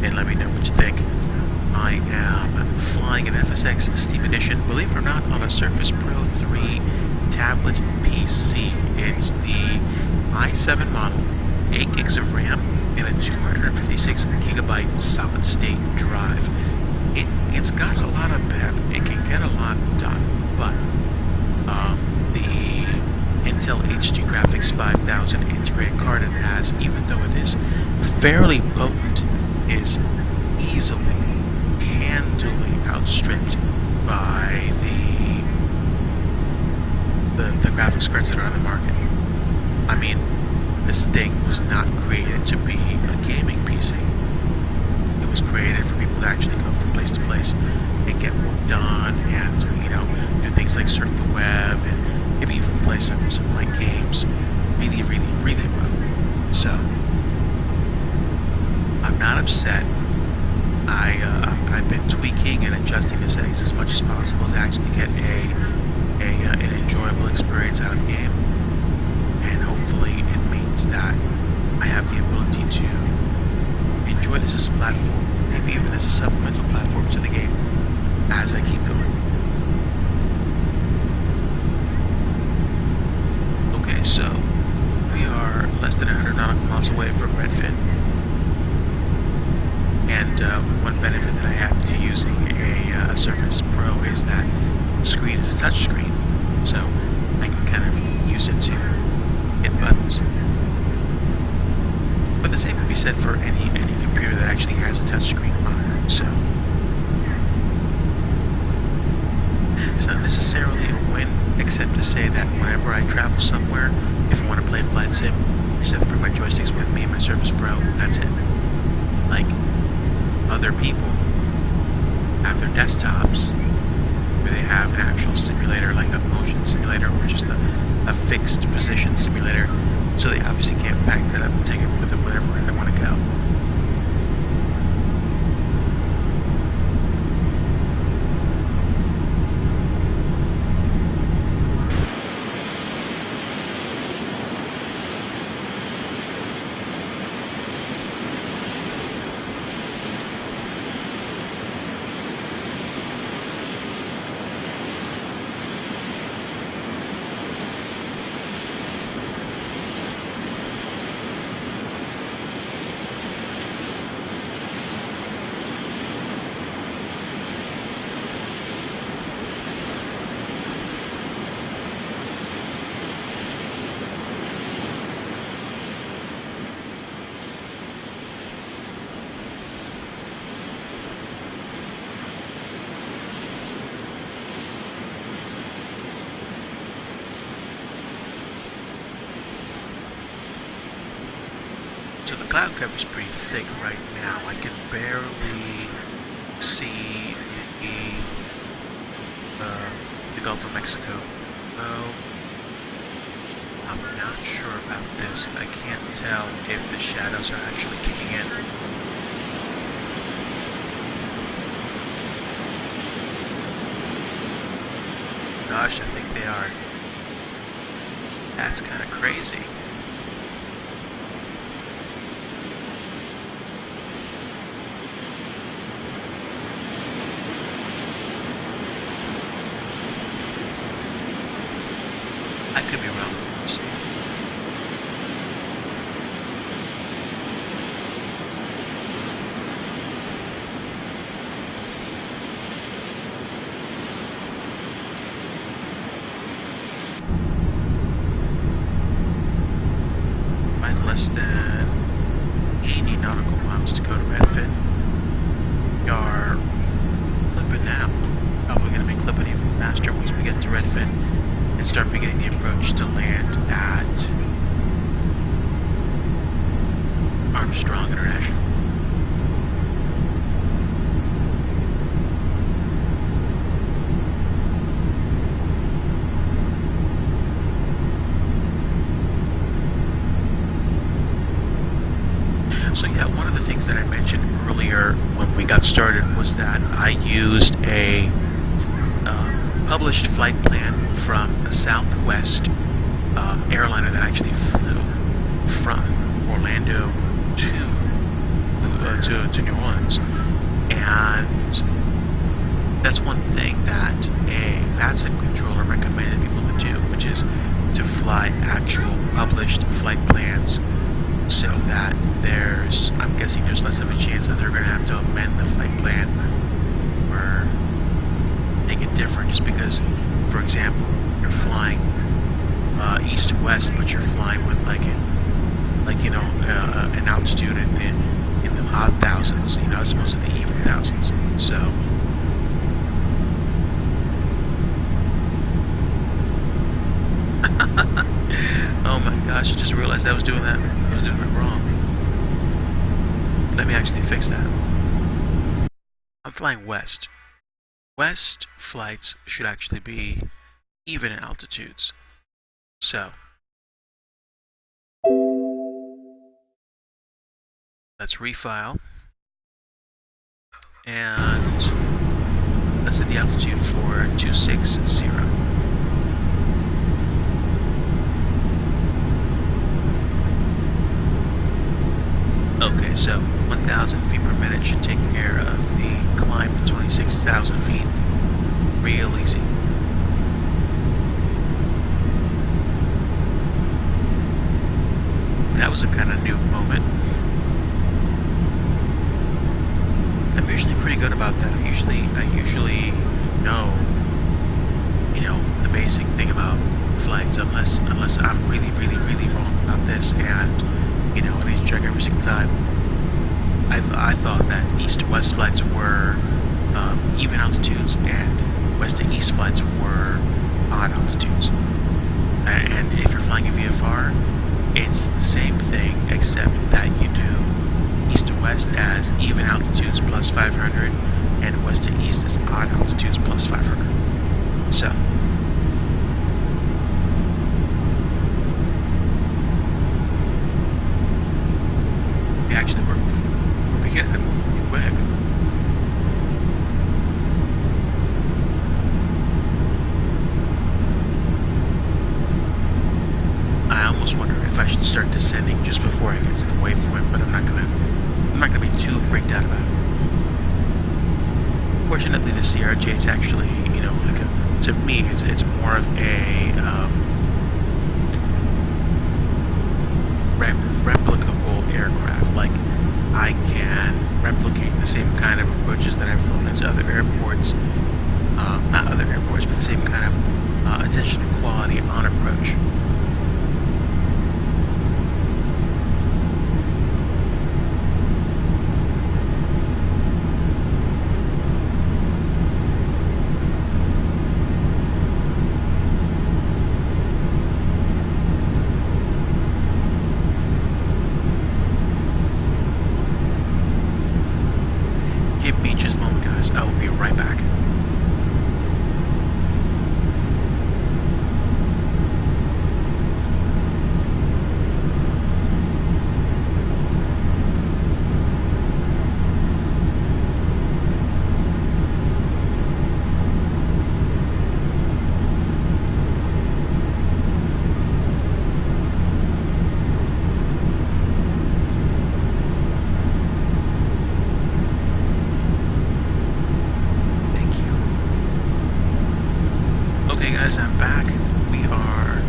and let me know what you think. I am flying an FSX Steam Edition, believe it or not, on a Surface Pro 3 tablet PC. It's the i7 model, 8 gigs of RAM, and a 256 gigabyte solid state drive. It's got a lot of pep. It can get a lot done, but the Intel HD Graphics 5000 integrated card it has, even though it is fairly potent, is easily, handily outstripped by the graphics cards that are on the market. I mean, this thing was not created to be a gaming PC. It was created for people to actually go from place to place and get work done and, do things like surf the web and maybe even play some light games really, really, really well. So, I'm not upset I've been tweaking and adjusting the settings as much as possible to actually get an enjoyable experience out of the game, and hopefully it means that I have the ability to enjoy this as a platform, maybe even as a supplemental platform to the game as I keep going. Okay, so we are less than 100 nautical miles away from Redfin, and one benefit that I have to using a Surface Pro is that the screen is a touch screen, so I can kind of use it to hit buttons. But the same can be said for any computer that actually has a touch screen monitor, so it's not necessarily a win, except to say that whenever I travel somewhere, if I want to play Flight Sim, I just have to bring my joysticks with me and my Surface Pro, that's it. Like, other people have their desktops where they have an actual simulator, like a motion simulator or just a fixed position simulator, so they obviously can't pack that up and take it with them wherever they want to go. So the cloud cover is pretty thick right now. I can barely see the Gulf of Mexico. Oh, I'm not sure about this. I can't tell if the shadows are actually kicking in. Gosh, I think they are. That's kind of crazy. I could be wrong, of course. Less than 80 nautical miles to go to Redfin. We are clipping now. Probably going to be clipping even faster once we get to Redfin and start beginning the approach to land at Armstrong International. So yeah, one of the things that I mentioned earlier when we got started was that I used a published flight plan from a Southwest airliner that actually flew from Orlando to New Orleans, and that's one thing that a VATSIM controller recommended people to do, which is to fly actual published flight plans, so that I'm guessing there's less of a chance that they're going to have to amend the flight plan or make it different, just because, for example, you're flying east to west, but you're flying with an altitude in the odd thousands, as opposed to the even thousands. So oh my gosh, I just realized I was doing that. I was doing it wrong. Let me actually fix that. I'm flying west. West flights should actually be even in altitudes. So let's refile. And let's set the altitude for 260. Okay, so 1,000 feet per minute should take care of the climb to 26,000 feet real easy. That was a kind of new moment. I'm usually pretty good about that. I usually know, the basic thing about flights, unless I'm really wrong about this, and I need to check every single time. I thought that east to west flights were even altitudes, and west to east flights were odd altitudes. And if you're flying a VFR, it's the same thing, except that you do east to west as even altitudes plus 500, and west to east as odd altitudes plus 500. So, actually, we're beginning to move pretty quick. I almost wonder if I should start descending just before I get to the waypoint, but I'm not gonna be too freaked out about it. Fortunately, the CRJ is actually, to me, it's more of a replicable aircraft. Like, I can replicate the same kind of approaches that I've flown into other airports, not other airports, but the same kind of attention to quality on approach. Give me just a moment, guys. I will be right back. Okay guys, I'm back. We are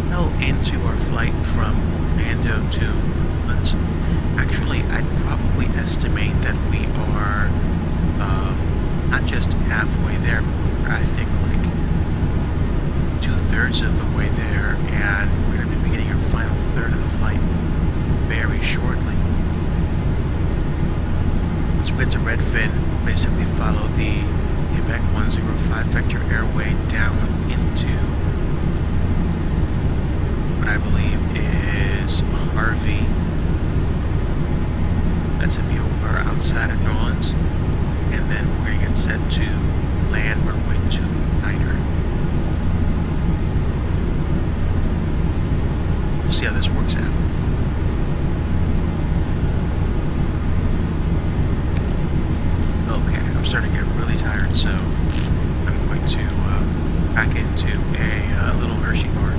well into our flight from Orlando to Woodlands. Actually, I'd probably estimate that we are not just halfway there, but I think like 2/3 of the way there, and we're going to be beginning our final third of the flight very shortly. Once we get to Redfin, basically follow the Quebec 105 vector airway down into what I believe is Harvey. That's if you are outside of New Orleans. And then we're going to get set to land runway 29er. We'll see how this works out. Okay, I'm starting to get really tired, so I'm going to back into a little Hershey bar.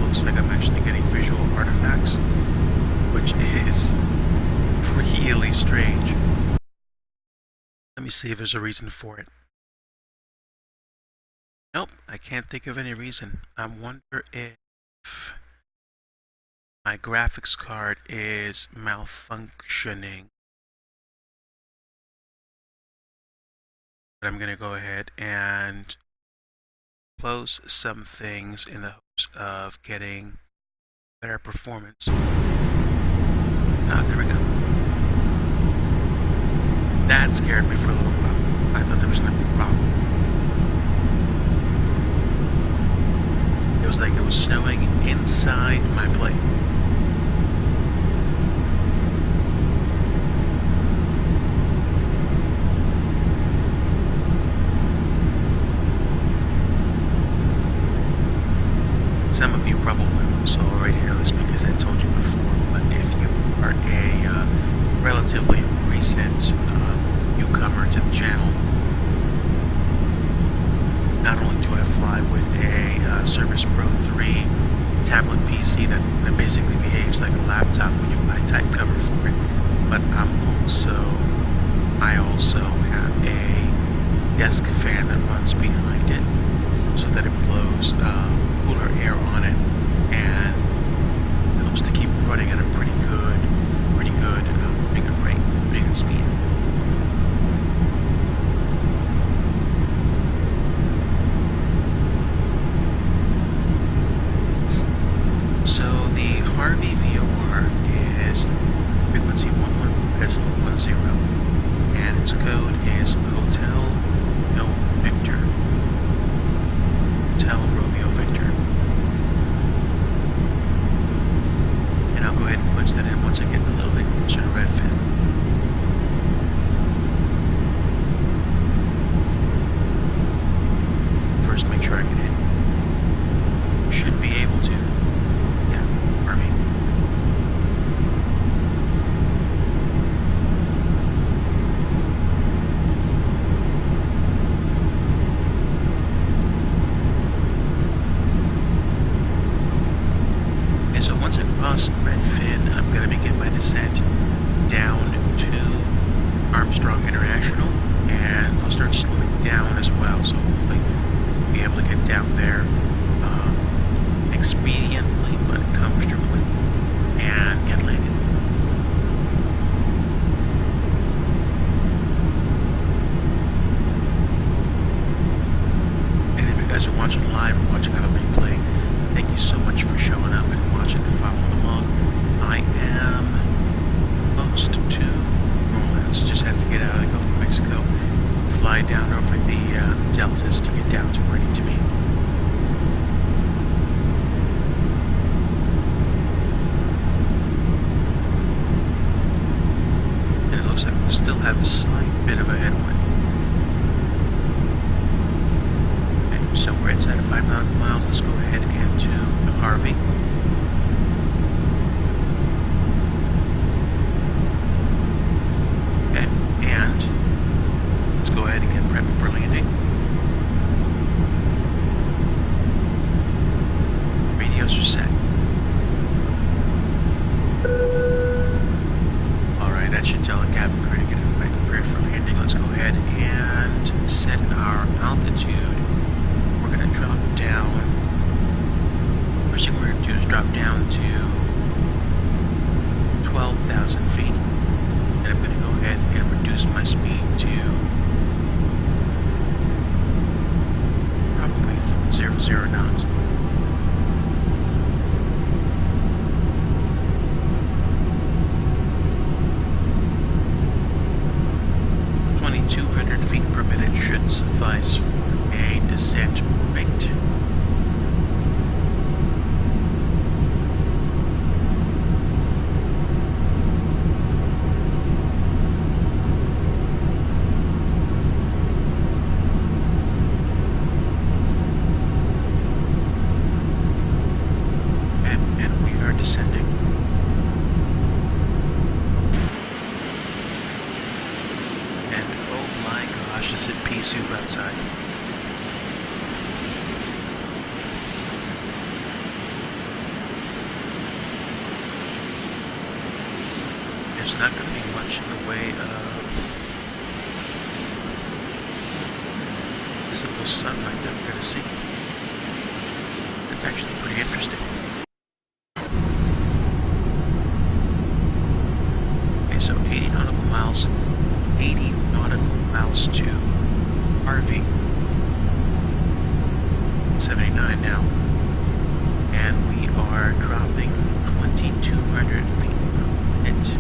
looks like I'm actually getting visual artifacts, which is really strange. Let me see if there's a reason for it. Nope, I can't think of any reason. I wonder if my graphics card is malfunctioning. But I'm going to go ahead and close some things in the hopes of getting better performance. Ah, there we go. That scared me for a little while. I thought there was going to be a problem. It was like it was snowing inside my plate. Some of you probably also already know this because I told you before, but if you are a relatively recent newcomer to the channel, not only do I fly with a Surface Pro 3 tablet PC that basically behaves like a laptop when you buy type cover for it, but I also have a desk fan that runs behind it so that it blows cooler air on it and helps to keep running at a pretty good rate, pretty good speed. So the Harvey VOR is frequency 114.10, and its code is Hotel No Victor. Hotel Romeo Victor. And I'll go ahead and punch that in once I get a little bit closer to Redfin. First, make sure I can hit. Should be able to. Yeah, Harvey. And so once I cross Redfin, I'm going to begin my descent down to Armstrong International, and I'll start slowing down as well, so hopefully be able to get down there expediently but comfortably and get landed. And if you guys are watching live or watching on a replay, thank you so much for showing up and watching and following along. I am close to Norlands. Just have to get out of the Gulf of Mexico, fly down over the deltas to get down to where I need to be. And it looks like we still have a slight bit of a headwind. Okay, so we're inside of 5 nautical miles. Let's go ahead into Harvey. Okay, and let's go ahead and get prepped for landing. Radios are set. Alright, that should tell the cabin crew to get everybody prepared for landing. Let's go ahead and set our altitude. We're going to drop down. First thing we're going to do is drop down to 12,000 feet. And I'm going to go ahead and reduce my speed to probably 0 knots. Feet per minute should suffice for a descent rate. And we are descending. And oh my gosh, is it pea soup outside. much in the way of visible sunlight that we're going to see. That's actually pretty interesting. Okay, so 80 nautical miles to Harvey. 79 now. And we are dropping 2,200 feet per minute.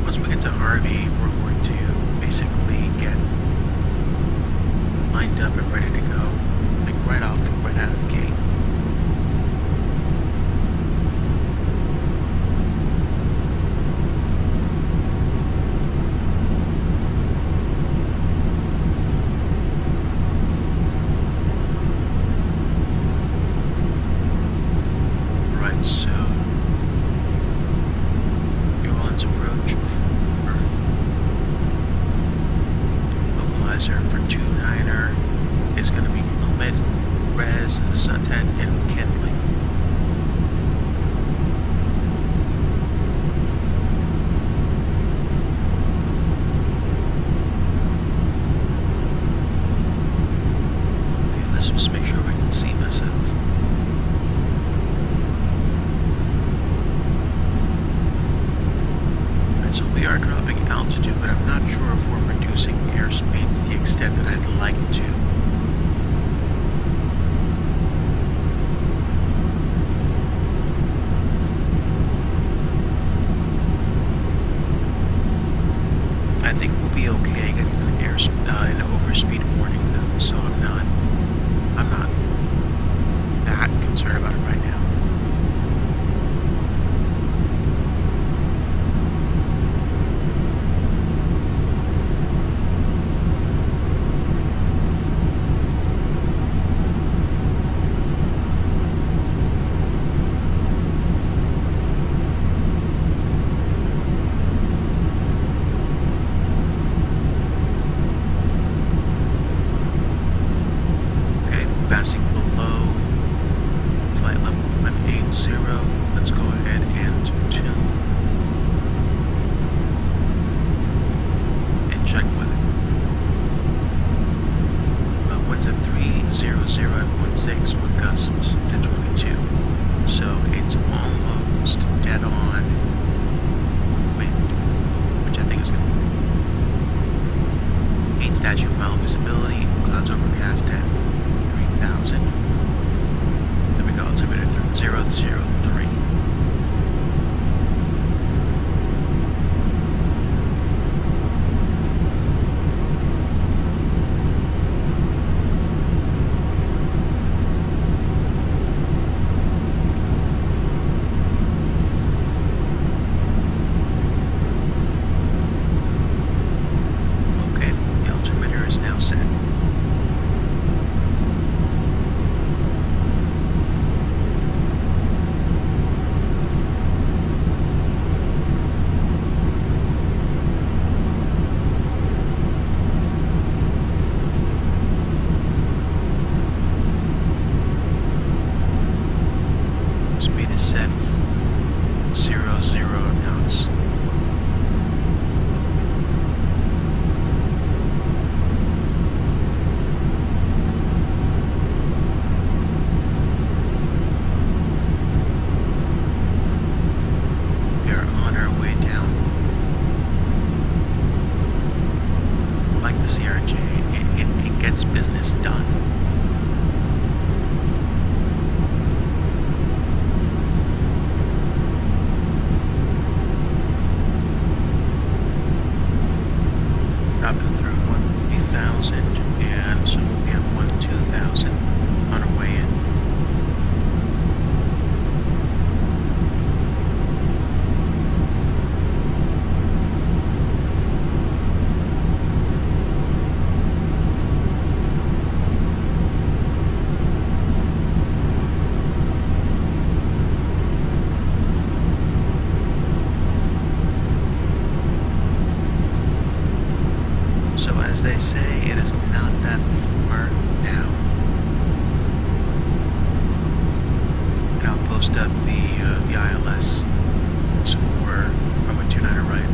Once we get to Harvey, we're going to basically get lined up and ready to go, like right out of the gate. Right, so New Orleans approach for localizer for 29er is going to be Helmet, Rez, Zatet, and Kendley. Okay, let's just make sure I can see myself. Right, so we are dropping altitude, but I'm not sure if we're reducing airspeed to the extent that I'd like to. I think we'll be okay against an an overspeed warning though, so I'm not that concerned about it right now. Passing below flight level 180. Let's go ahead and tune and check weather. Winds at 300 at 16, with gusts to 22. So it's almost dead on wind, which I think is going to be 8 statute mile visibility, clouds overcast at 3,000. There we go, altimeter 003. Okay, the altimeter is now set. Speed is set 0 knots. We are on our way down. Like the CRJ, it gets business done. Dropping through 1,000, and so we'll be at 2,000 on our way in. So as they say, it is not that far now. And I'll post up the ILS. It's for runway 29 right.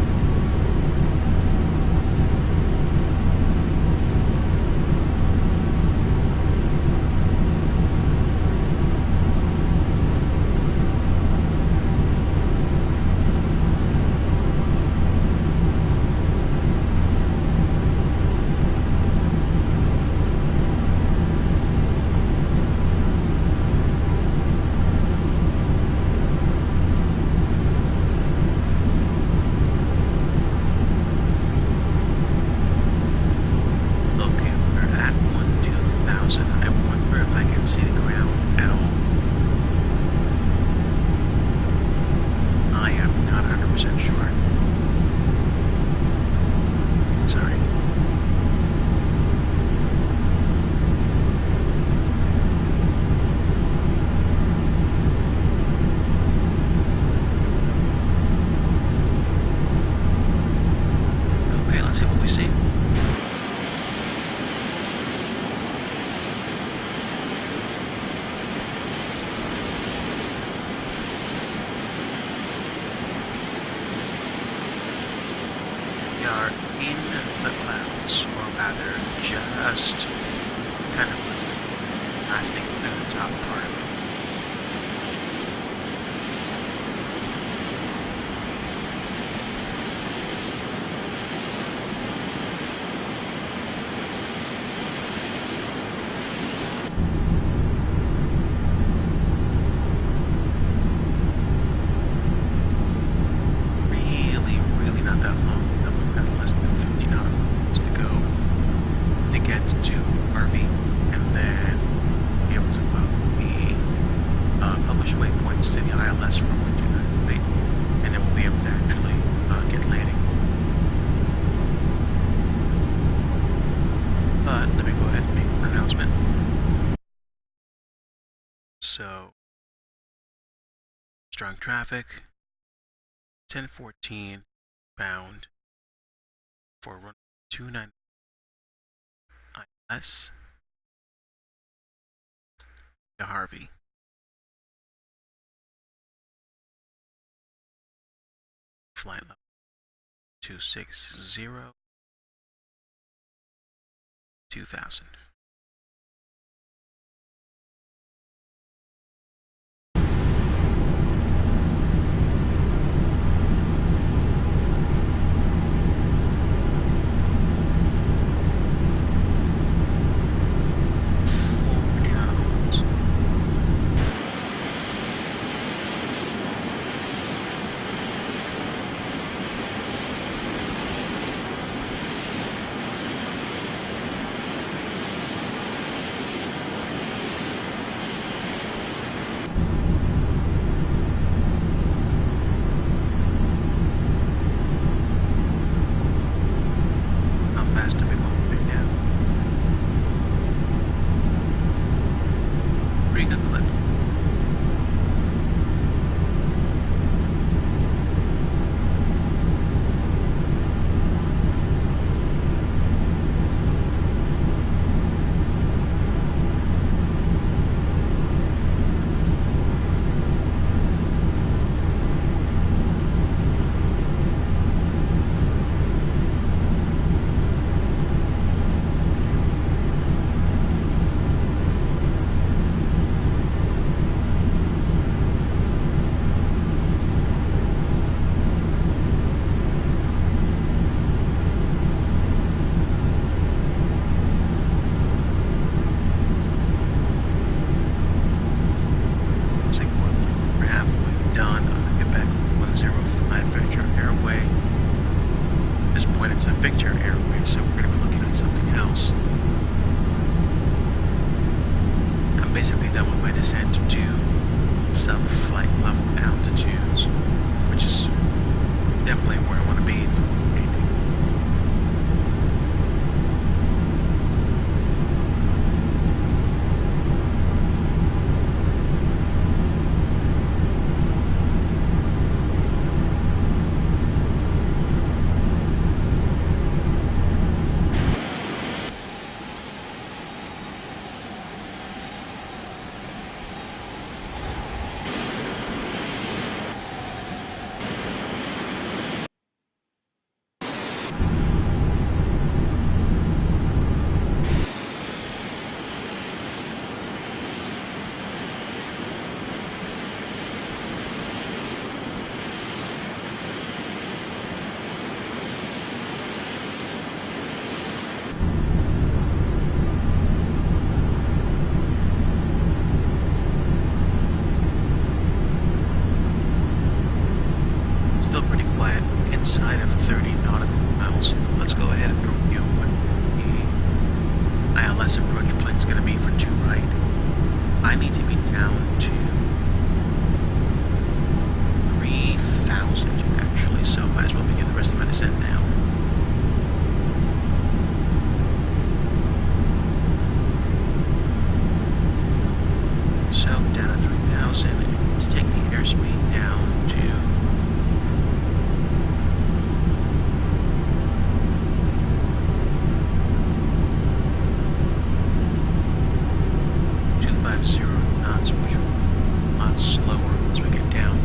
Are in the clouds, or rather, just kind of blasting through the top part of it. Really not that long. We've got less than 50 nautical miles to go to get to Harvey, and then be able to follow the published waypoints to the ILS from Lousiana, right? And then we'll be able to actually get landing. But let me go ahead and make an announcement. So, strong traffic, 1014 bound for run 29 ILS to Harvey. Flight level 260 2000. basically done with my descent to sub-flight level altitudes, which is definitely where I want to be for landing. ILS approach plane's going to be for 2 right. I need to be down to 3,000 actually, so might as well begin the rest of my descent now. So down to 3,000. Let's take the airspeed down to 250 knots, which will be a lot slower once we get down.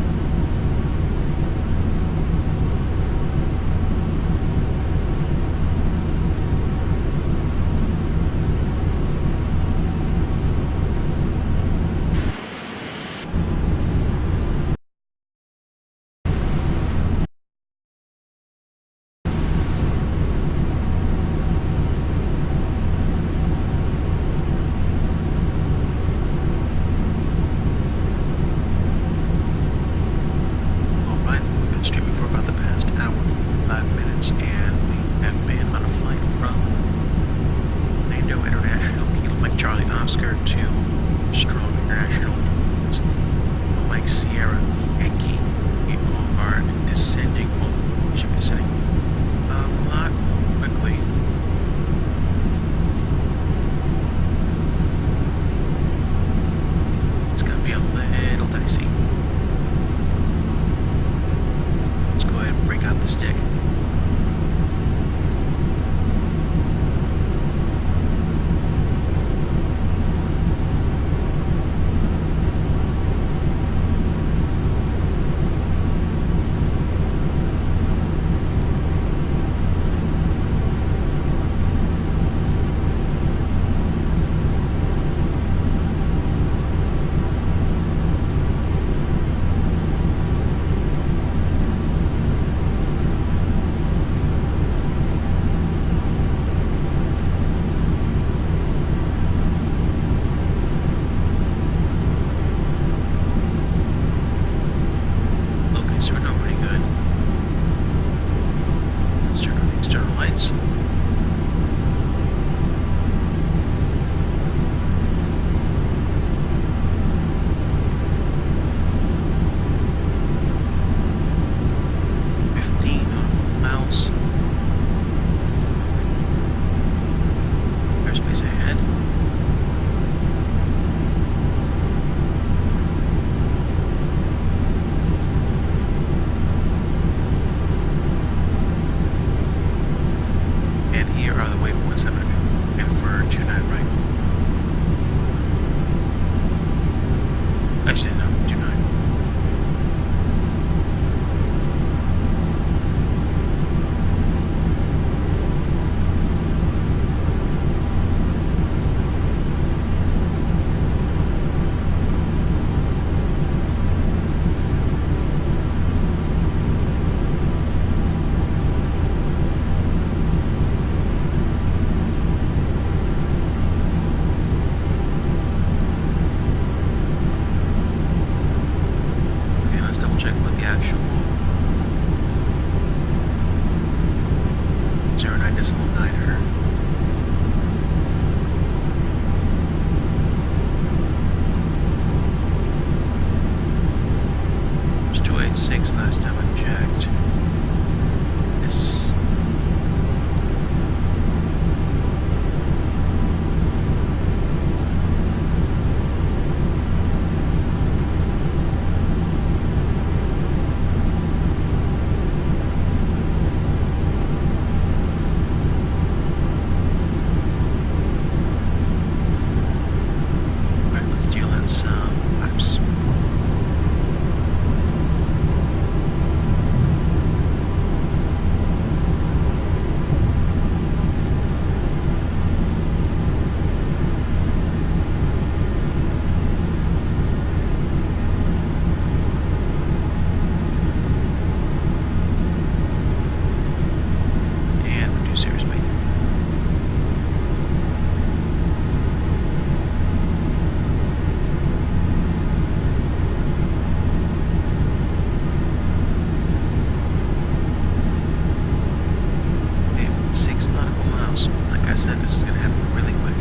I said, this is going to happen really quick.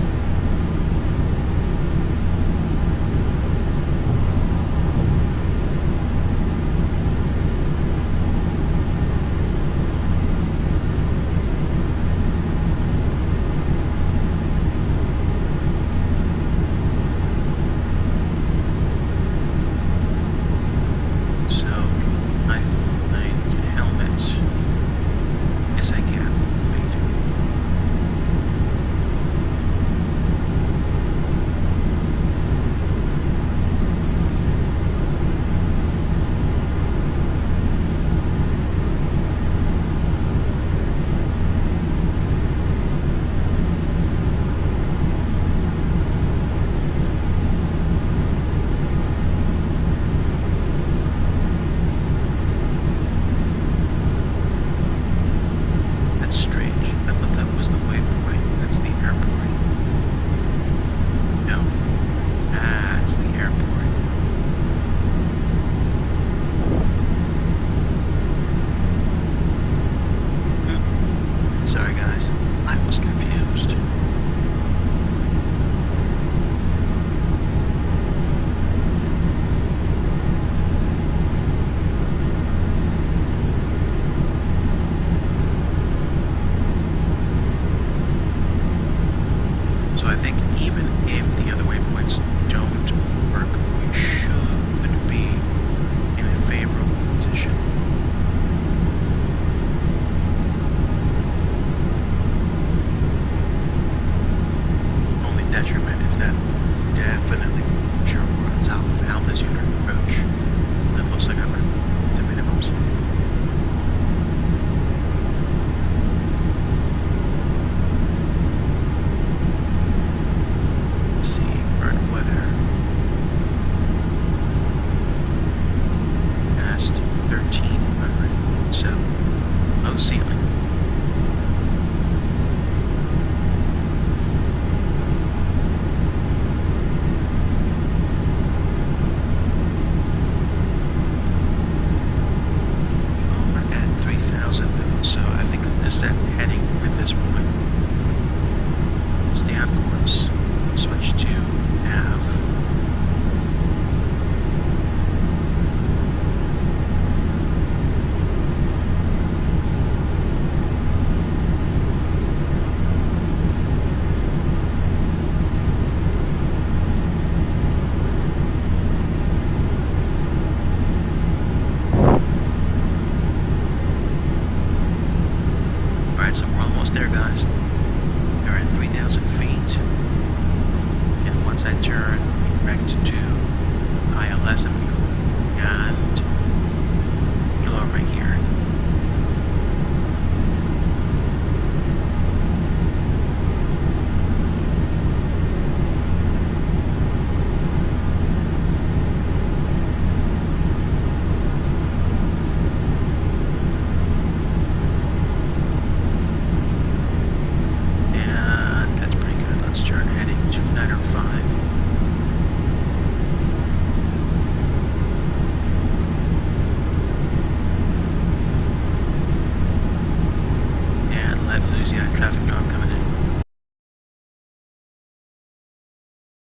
airport. No, that's the airport. Sorry guys, I was confused. So I think even if the other waypoints don't work, we should be in a favorable position. Only detriment is that definitely sure we're on top of altitude or approach. That looks like I'm to minimums. Let's see, current weather. Past 1300, so low ceiling. We're at 3000 though, so I think I'm gonna set heading at this point. Stay on course. Switch to nav. Alright, so we're almost there, guys. We're at 3,000 feet. And once I turn direct to ILS, I'm going to go and below right here. And that's pretty good. Let's turn heading 295. And let Lousiana traffic know I'm coming in.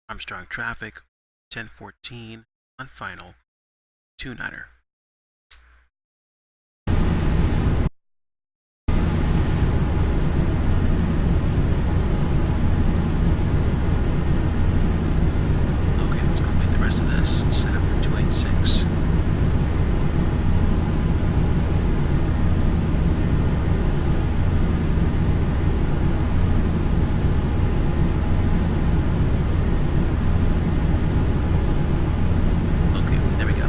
Armstrong traffic, 1014 on final, 2-9er. Okay, let's complete the rest of this. Set up for 286. Okay, there we go.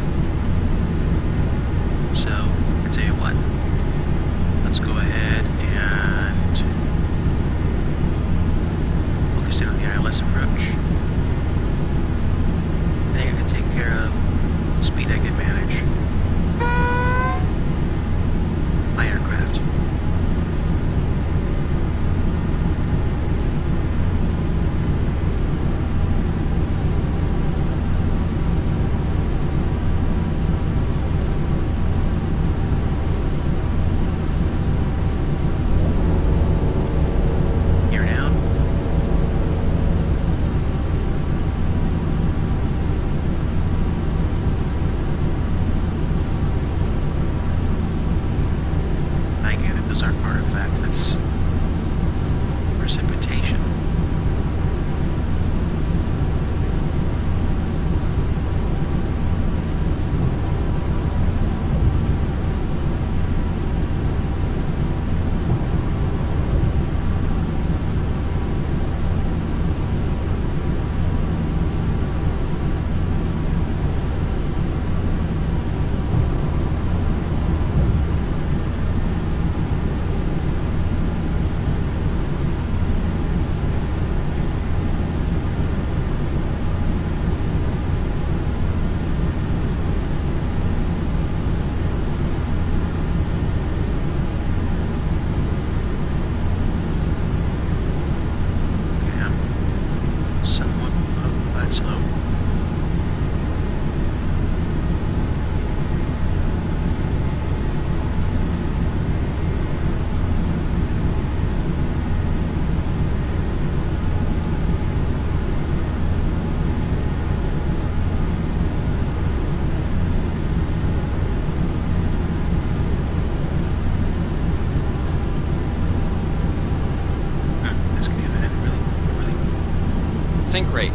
sink rate.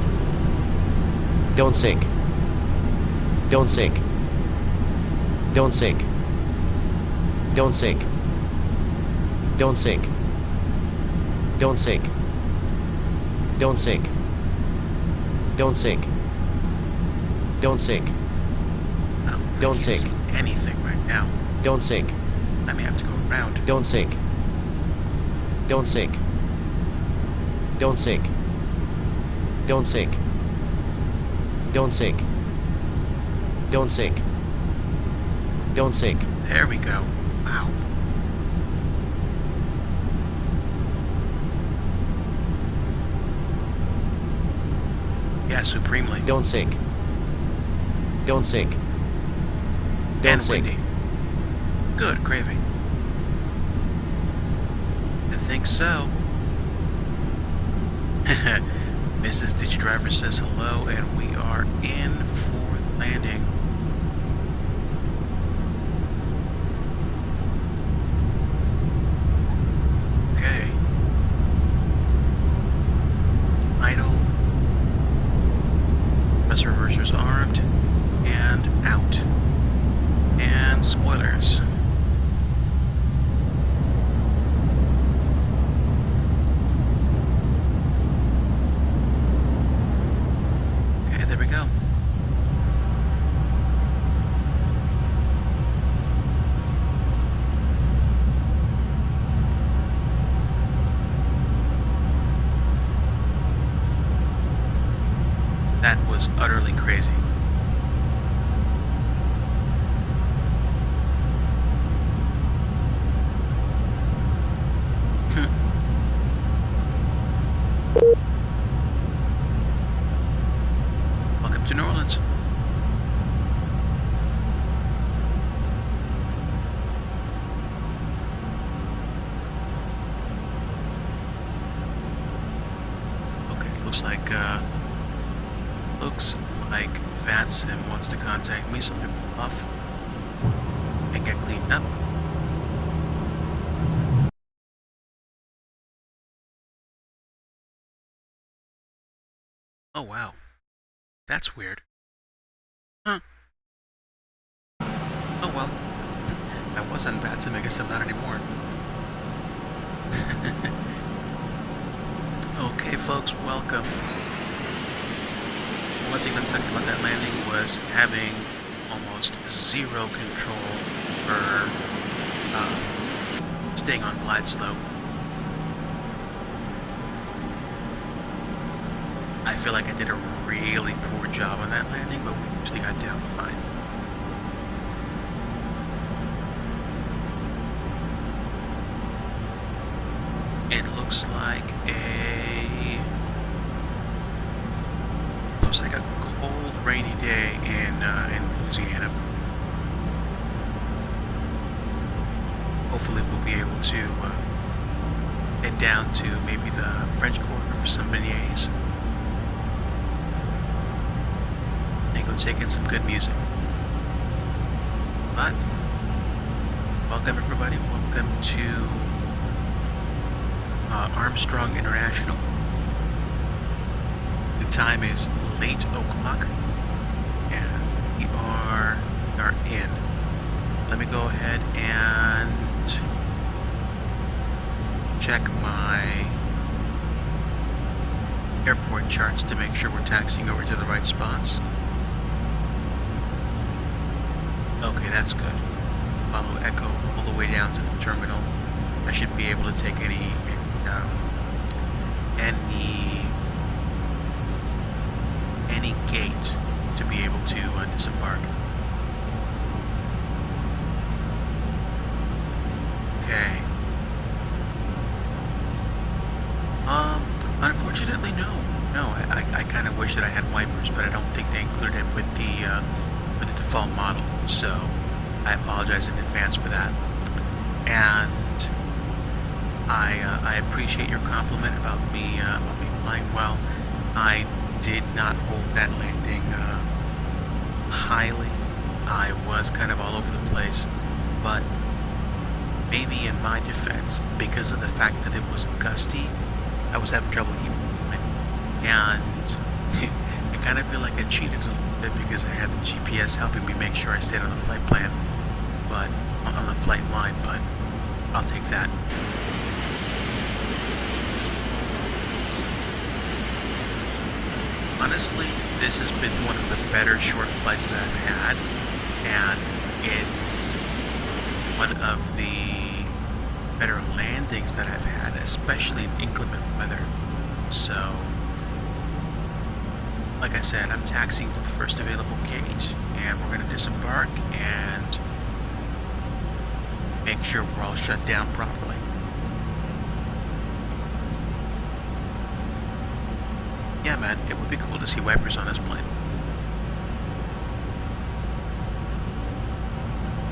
Don't sink. Don't sink. Don't sink. Don't sink. Don't sink. Don't sink. Don't sink. Don't sink. Don't sink. Oh, I Don't can't sink. see anything right now. Don't sink. I may have to go around. Don't sink. Don't sink. Don't sink. Don't sink. Don't sink. Don't sink. Don't sink. There we go. Wow. Yeah, supremely. Don't sink. Don't sink. Don't And sink. windy. Good gravy. I think so. Mrs. Digidriver says hello, and we are in for landing. Okay. Idle. Press reversers armed. And out. And spoilers. Okay, there we go. That was utterly crazy. Welcome to New Orleans. Okay, looks like Vatsim wants to contact me, so let me pull off and get cleaned up. Oh wow, that's weird. Huh. Oh well. I was on Vatsim, I guess I'm not anymore. Okay folks, welcome. One thing that sucked about that landing was having almost zero control for staying on glide slope. I feel like I did a really poor job on that landing, but we usually got down fine. It looks like a cold, rainy day in Louisiana. Hopefully, we'll be able to head down to maybe the French Quarter for some beignets and go take in some good music. But welcome everybody. Welcome to Armstrong International. The time is late o'clock, and we are in. Let me go ahead and check my airport charts to make sure we're taxiing over to the right spots. Okay, that's good. Follow Echo all the way down to the terminal. I should be able to take any gate to be able to disembark. Okay. Unfortunately, no. I kind of wish that I had wipers, but I don't think they included it with the default model. So I apologize in advance for that. And I appreciate your compliment about me flying well. I did not hold that landing highly. I was kind of all over the place, but maybe in my defense, because of the fact that it was gusty, I was having trouble keeping it. And I kind of feel like I cheated a little bit because I had the GPS helping me make sure I stayed on the flight plan, but on the flight line, but I'll take that. Honestly, this has been one of the better short flights that I've had, and it's one of the better landings that I've had, especially in inclement weather. So, like I said, I'm taxiing to the first available gate, and we're going to disembark and make sure we're all shut down properly. Yeah, man, it would be cool to see wipers on this plane.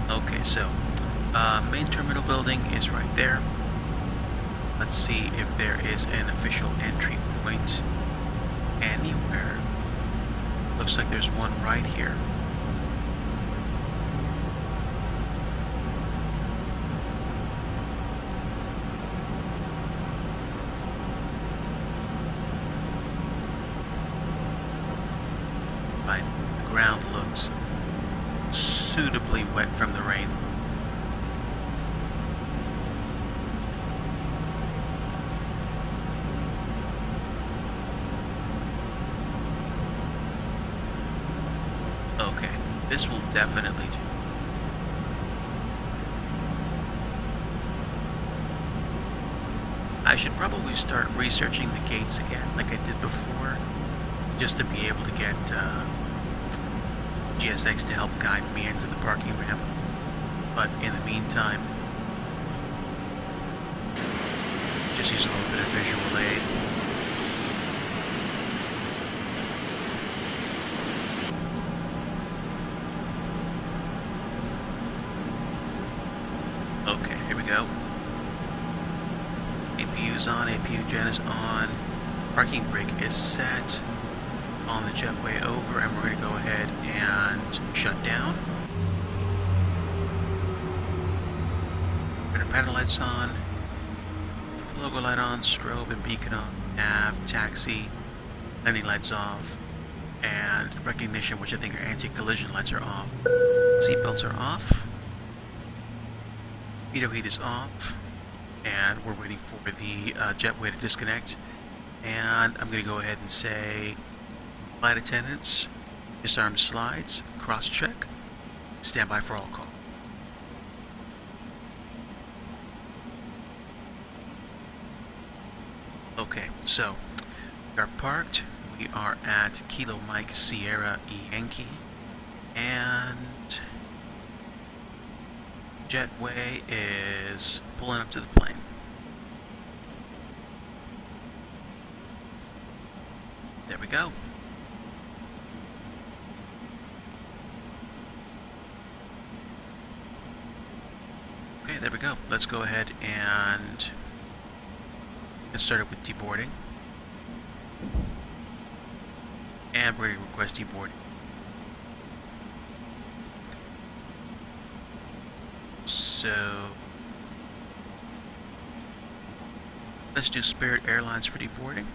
Okay, so, main terminal building is right there. Let's see if there is an official entry point anywhere. Looks like there's one right here. Right, the ground looks suitably wet from the rain. Okay, this will definitely do. I should probably start researching the gates again like I did before, just to be able to get GSX to help guide me into the parking ramp. But in the meantime, just use a little bit of visual aid. Okay, here we go. APU's on, APU gen is on. Parking brake is set. On the jetway over, and we're going to go ahead and shut down. Put our paddle lights on. Put the logo light on, strobe and beacon on. Nav, taxi, landing lights off, and recognition, which I think are anti-collision lights, are off. Seatbelts are off. Veto heat is off, and we're waiting for the jetway to disconnect. And I'm going to go ahead and say, flight attendants, disarm slides, cross-check, stand by for all call. Okay, so we are parked. We are at Kilo Mike Sierra Yankee, and jetway is pulling up to the plane. There we go. Okay, there we go. Let's go ahead and get started with deboarding. And we're going to request deboarding. So, let's do Spirit Airlines for deboarding.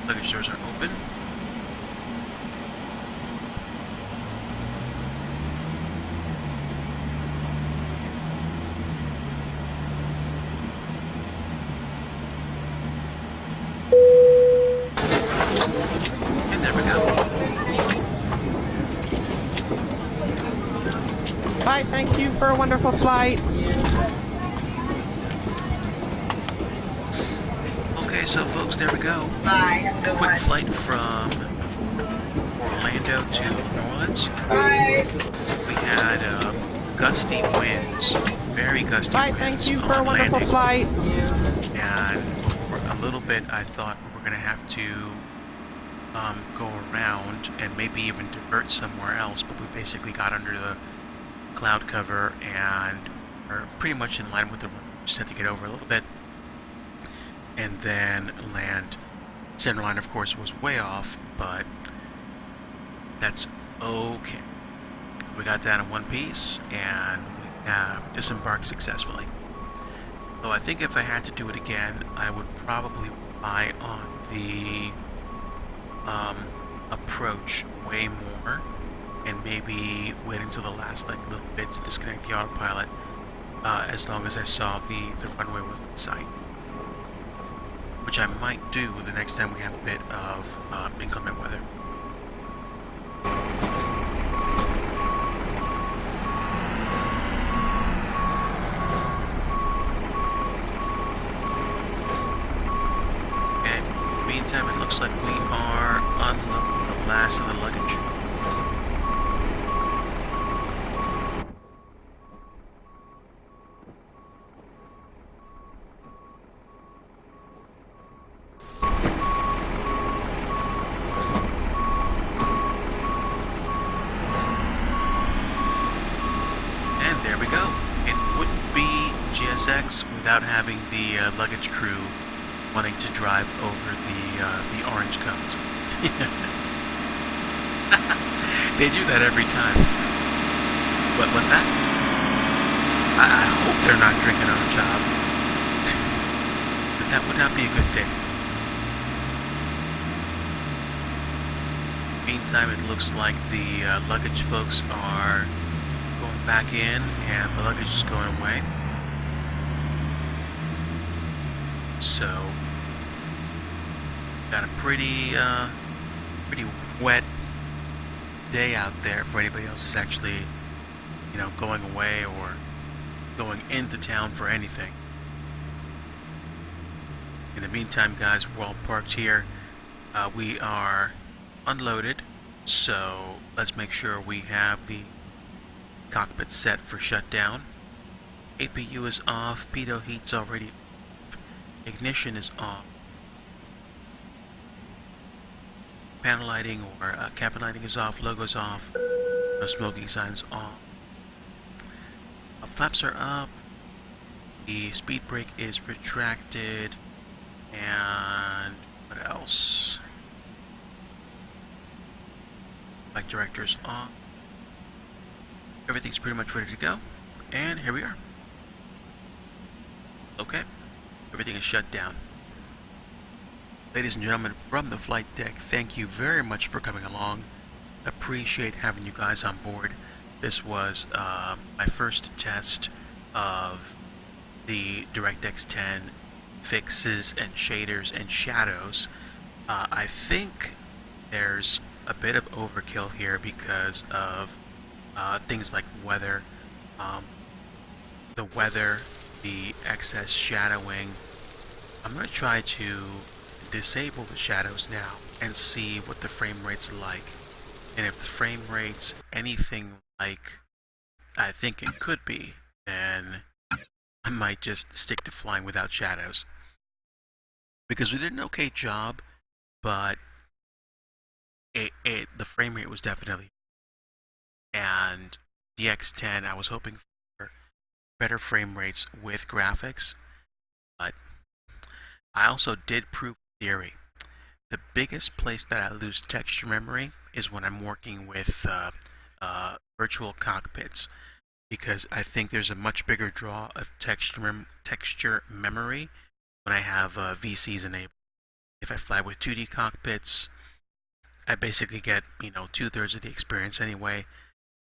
Luggage doors are open. And there we go. Hi, thank you for a wonderful flight. Okay, so folks, there we go. A quick flight from Orlando to New Orleans. We had gusty winds, very gusty Hi, winds thank you on for a wonderful landing. flight. And for a little bit, I thought we were going to have to go around and maybe even divert somewhere else, but we basically got under the cloud cover and are pretty much in line with the road. Just had to get over a little bit and then land. Centerline, of course, was way off, but that's okay. We got down in one piece and we have disembarked successfully. So I think if I had to do it again, I would probably rely on the approach way more, and maybe wait until the last like little bit to disconnect the autopilot, as long as I saw the runway was in sight, which I might do the next time we have a bit of inclement weather. Meantime, it looks like we are unloading the last of the luggage. And there we go. It wouldn't be GSX without having the luggage crew wanting to drive over the orange cones. They do that every time. What's that? I hope they're not drinking on the job, because that would not be a good thing. Meantime, it looks like the luggage folks are going back in, and the luggage is going away. So, got a pretty wet day out there for anybody else who's actually, going away or going into town for anything. In the meantime, guys, we're all parked here. We are unloaded, so let's make sure we have the cockpit set for shutdown. APU is off, pitot heat's already off, ignition is off. Panel lighting or cabin lighting is off, logo's off, no smoking signs off. Flaps are up, the speed brake is retracted, and what else? Bike director's off. Everything's pretty much ready to go, and here we are. Okay, everything is shut down. Ladies and gentlemen, from the flight deck, thank you very much for coming along. Appreciate having you guys on board. This was my first test of the DirectX 10 fixes and shaders and shadows. I think there's a bit of overkill here because of things like weather, the excess shadowing. I'm going to try to disable the shadows now and see what the frame rate's like. And if the frame rate's anything like I think it could be, then I might just stick to flying without shadows. Because we did an okay job, but the frame rate was definitely, and the X10, I was hoping for better frame rates with graphics, but I also did prove theory. The biggest place that I lose texture memory is when I'm working with virtual cockpits, because I think there's a much bigger draw of texture memory when I have VCs enabled. If I fly with 2D cockpits, I basically get 2/3 of the experience anyway.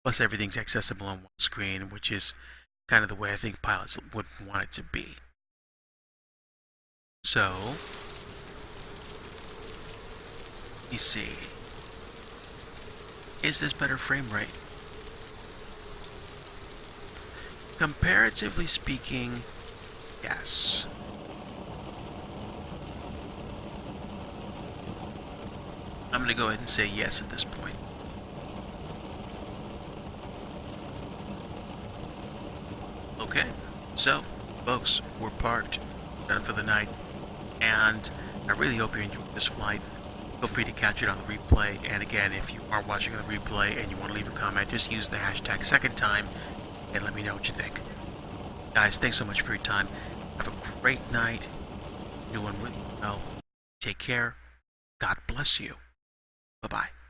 Plus everything's accessible on one screen, which is kind of the way I think pilots would want it to be. So, let me see. Is this better frame rate? Comparatively speaking, yes. I'm going to go ahead and say yes at this point. Okay, so, folks, we're parked, done for the night, and I really hope you enjoyed this flight. Feel free to catch it on the replay, and again, if you are watching on the replay and you want to leave a comment, just use the hashtag second time and let me know what you think. Guys, thanks so much for your time. Have a great night. Doing really well. Take care. God bless you. Bye-bye.